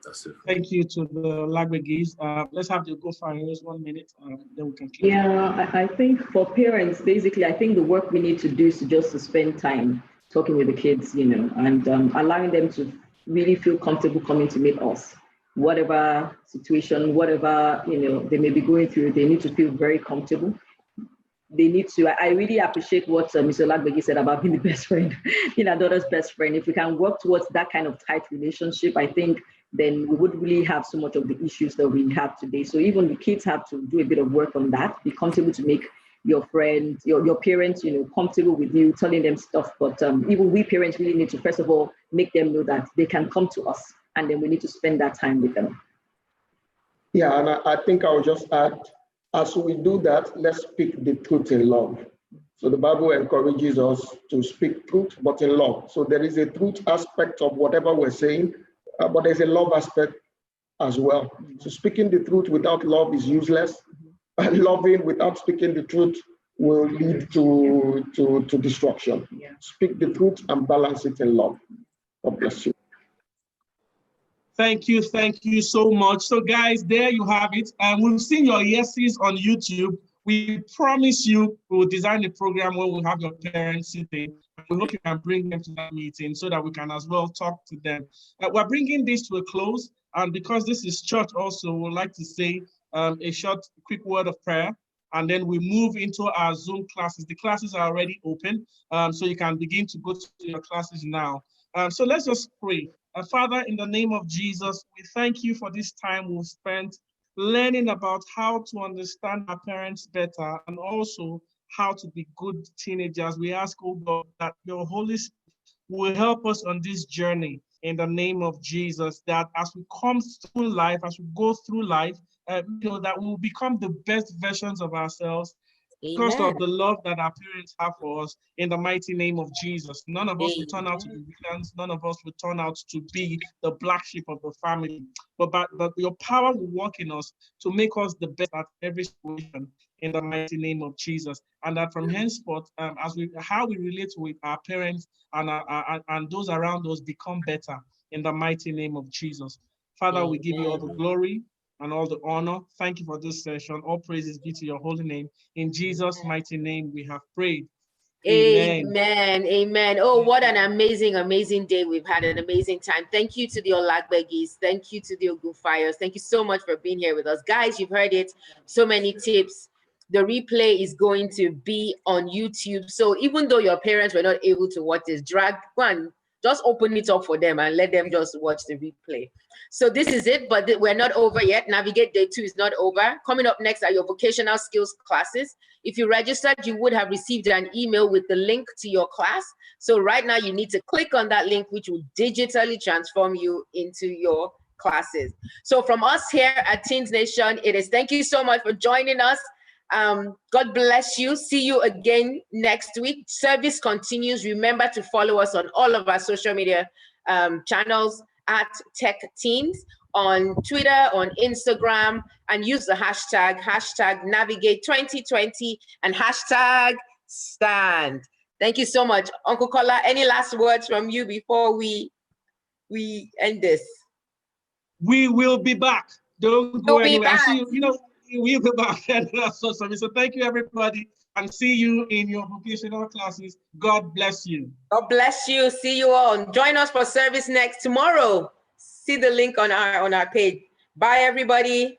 That's it. Thank you to the Olagbegis. Let's have the Ogunfayos, 1 minute, then we can close. Yeah, I think for parents, basically, I think the work we need to do is just to spend time talking with the kids, you know, and allowing them to really feel comfortable coming to meet us. Whatever situation, whatever, you know, they may be going through, they need to feel very comfortable. They need to, I really appreciate what Mr. Olagbegi said about being the best friend, being our daughter's best friend. If we can work towards that kind of tight relationship, I think then we would really have so much of the issues that we have today. So even the kids have to do a bit of work on that, be comfortable to make your friends, your parents, you know, comfortable with you, telling them stuff. But even we parents really need to, first of all, make them know that they can come to us, and then we need to spend that time with them. Yeah, and I think I'll just add, as we do that, let's speak the truth in love. So the Bible encourages us to speak truth, but in love. So there is a truth aspect of whatever we're saying, but there's a love aspect as well. So speaking the truth without love is useless. Loving without speaking the truth will lead to destruction. Yeah. Speak the truth and balance it in love. God bless you. Thank you so much. So guys, there you have it. And we've seen your yeses on YouTube. We promise you we will design a program where we'll have your parents sitting. We hope you can bring them to that meeting so that we can as well talk to them. We're bringing this to a close. And because this is church also, we'd like to say a short, quick word of prayer. and then we move into our Zoom classes. The classes are already open, so you can begin to go to your classes now. So let's just pray. Father, in the name of Jesus, we thank you for this time we've spent learning about how to understand our parents better and also how to be good teenagers. We ask, oh God, that your Holy Spirit will help us on this journey in the name of Jesus, that as we come through life, as we go through life, that we will become the best versions of ourselves because of the love that our parents have for us in the mighty name of Jesus. None of us will turn out to be villains. None of us will turn out to be the black sheep of the family. But your power will work in us to make us the best at every situation in the mighty name of Jesus. And that from henceforth, how we relate with our parents and those around us become better in the mighty name of Jesus. Father, we give you all the glory and all the honor. Thank you for this session. All praises be to your holy name. In Jesus' mighty name, we have prayed. Amen. Amen. Oh, what an amazing, amazing day. We've had an amazing time. Thank you to the Olagbegis. Thank you to the Ogunfayos. Thank you so much for being here with us. Guys, you've heard it. So many tips. The replay is going to be on YouTube. So even though your parents were not able to watch this, just open it up for them and let them just watch the replay. So this is it, but we're not over yet. Navigate Day 2 is not over. Coming up next are your vocational skills classes. If you registered, you would have received an email with the link to your class. So right now you need to click on that link, which will digitally transform you into your classes. So from us here at Teens Nation, it is thank you so much for joining us. God bless you. See you again next week. Service continues. Remember to follow us on all of our social media channels at Tech Teens, on Twitter, on Instagram, and use the hashtag Navigate2020 and hashtag stand. Thank you so much. Uncle Kola, any last words from you before we end this? We will be back. Don't go anywhere. I see you, we'll be back. So thank you, everybody, and see you in your vocational classes. God bless you. God bless you. See you all. Join us for service next tomorrow. See the link on our page. Bye, everybody.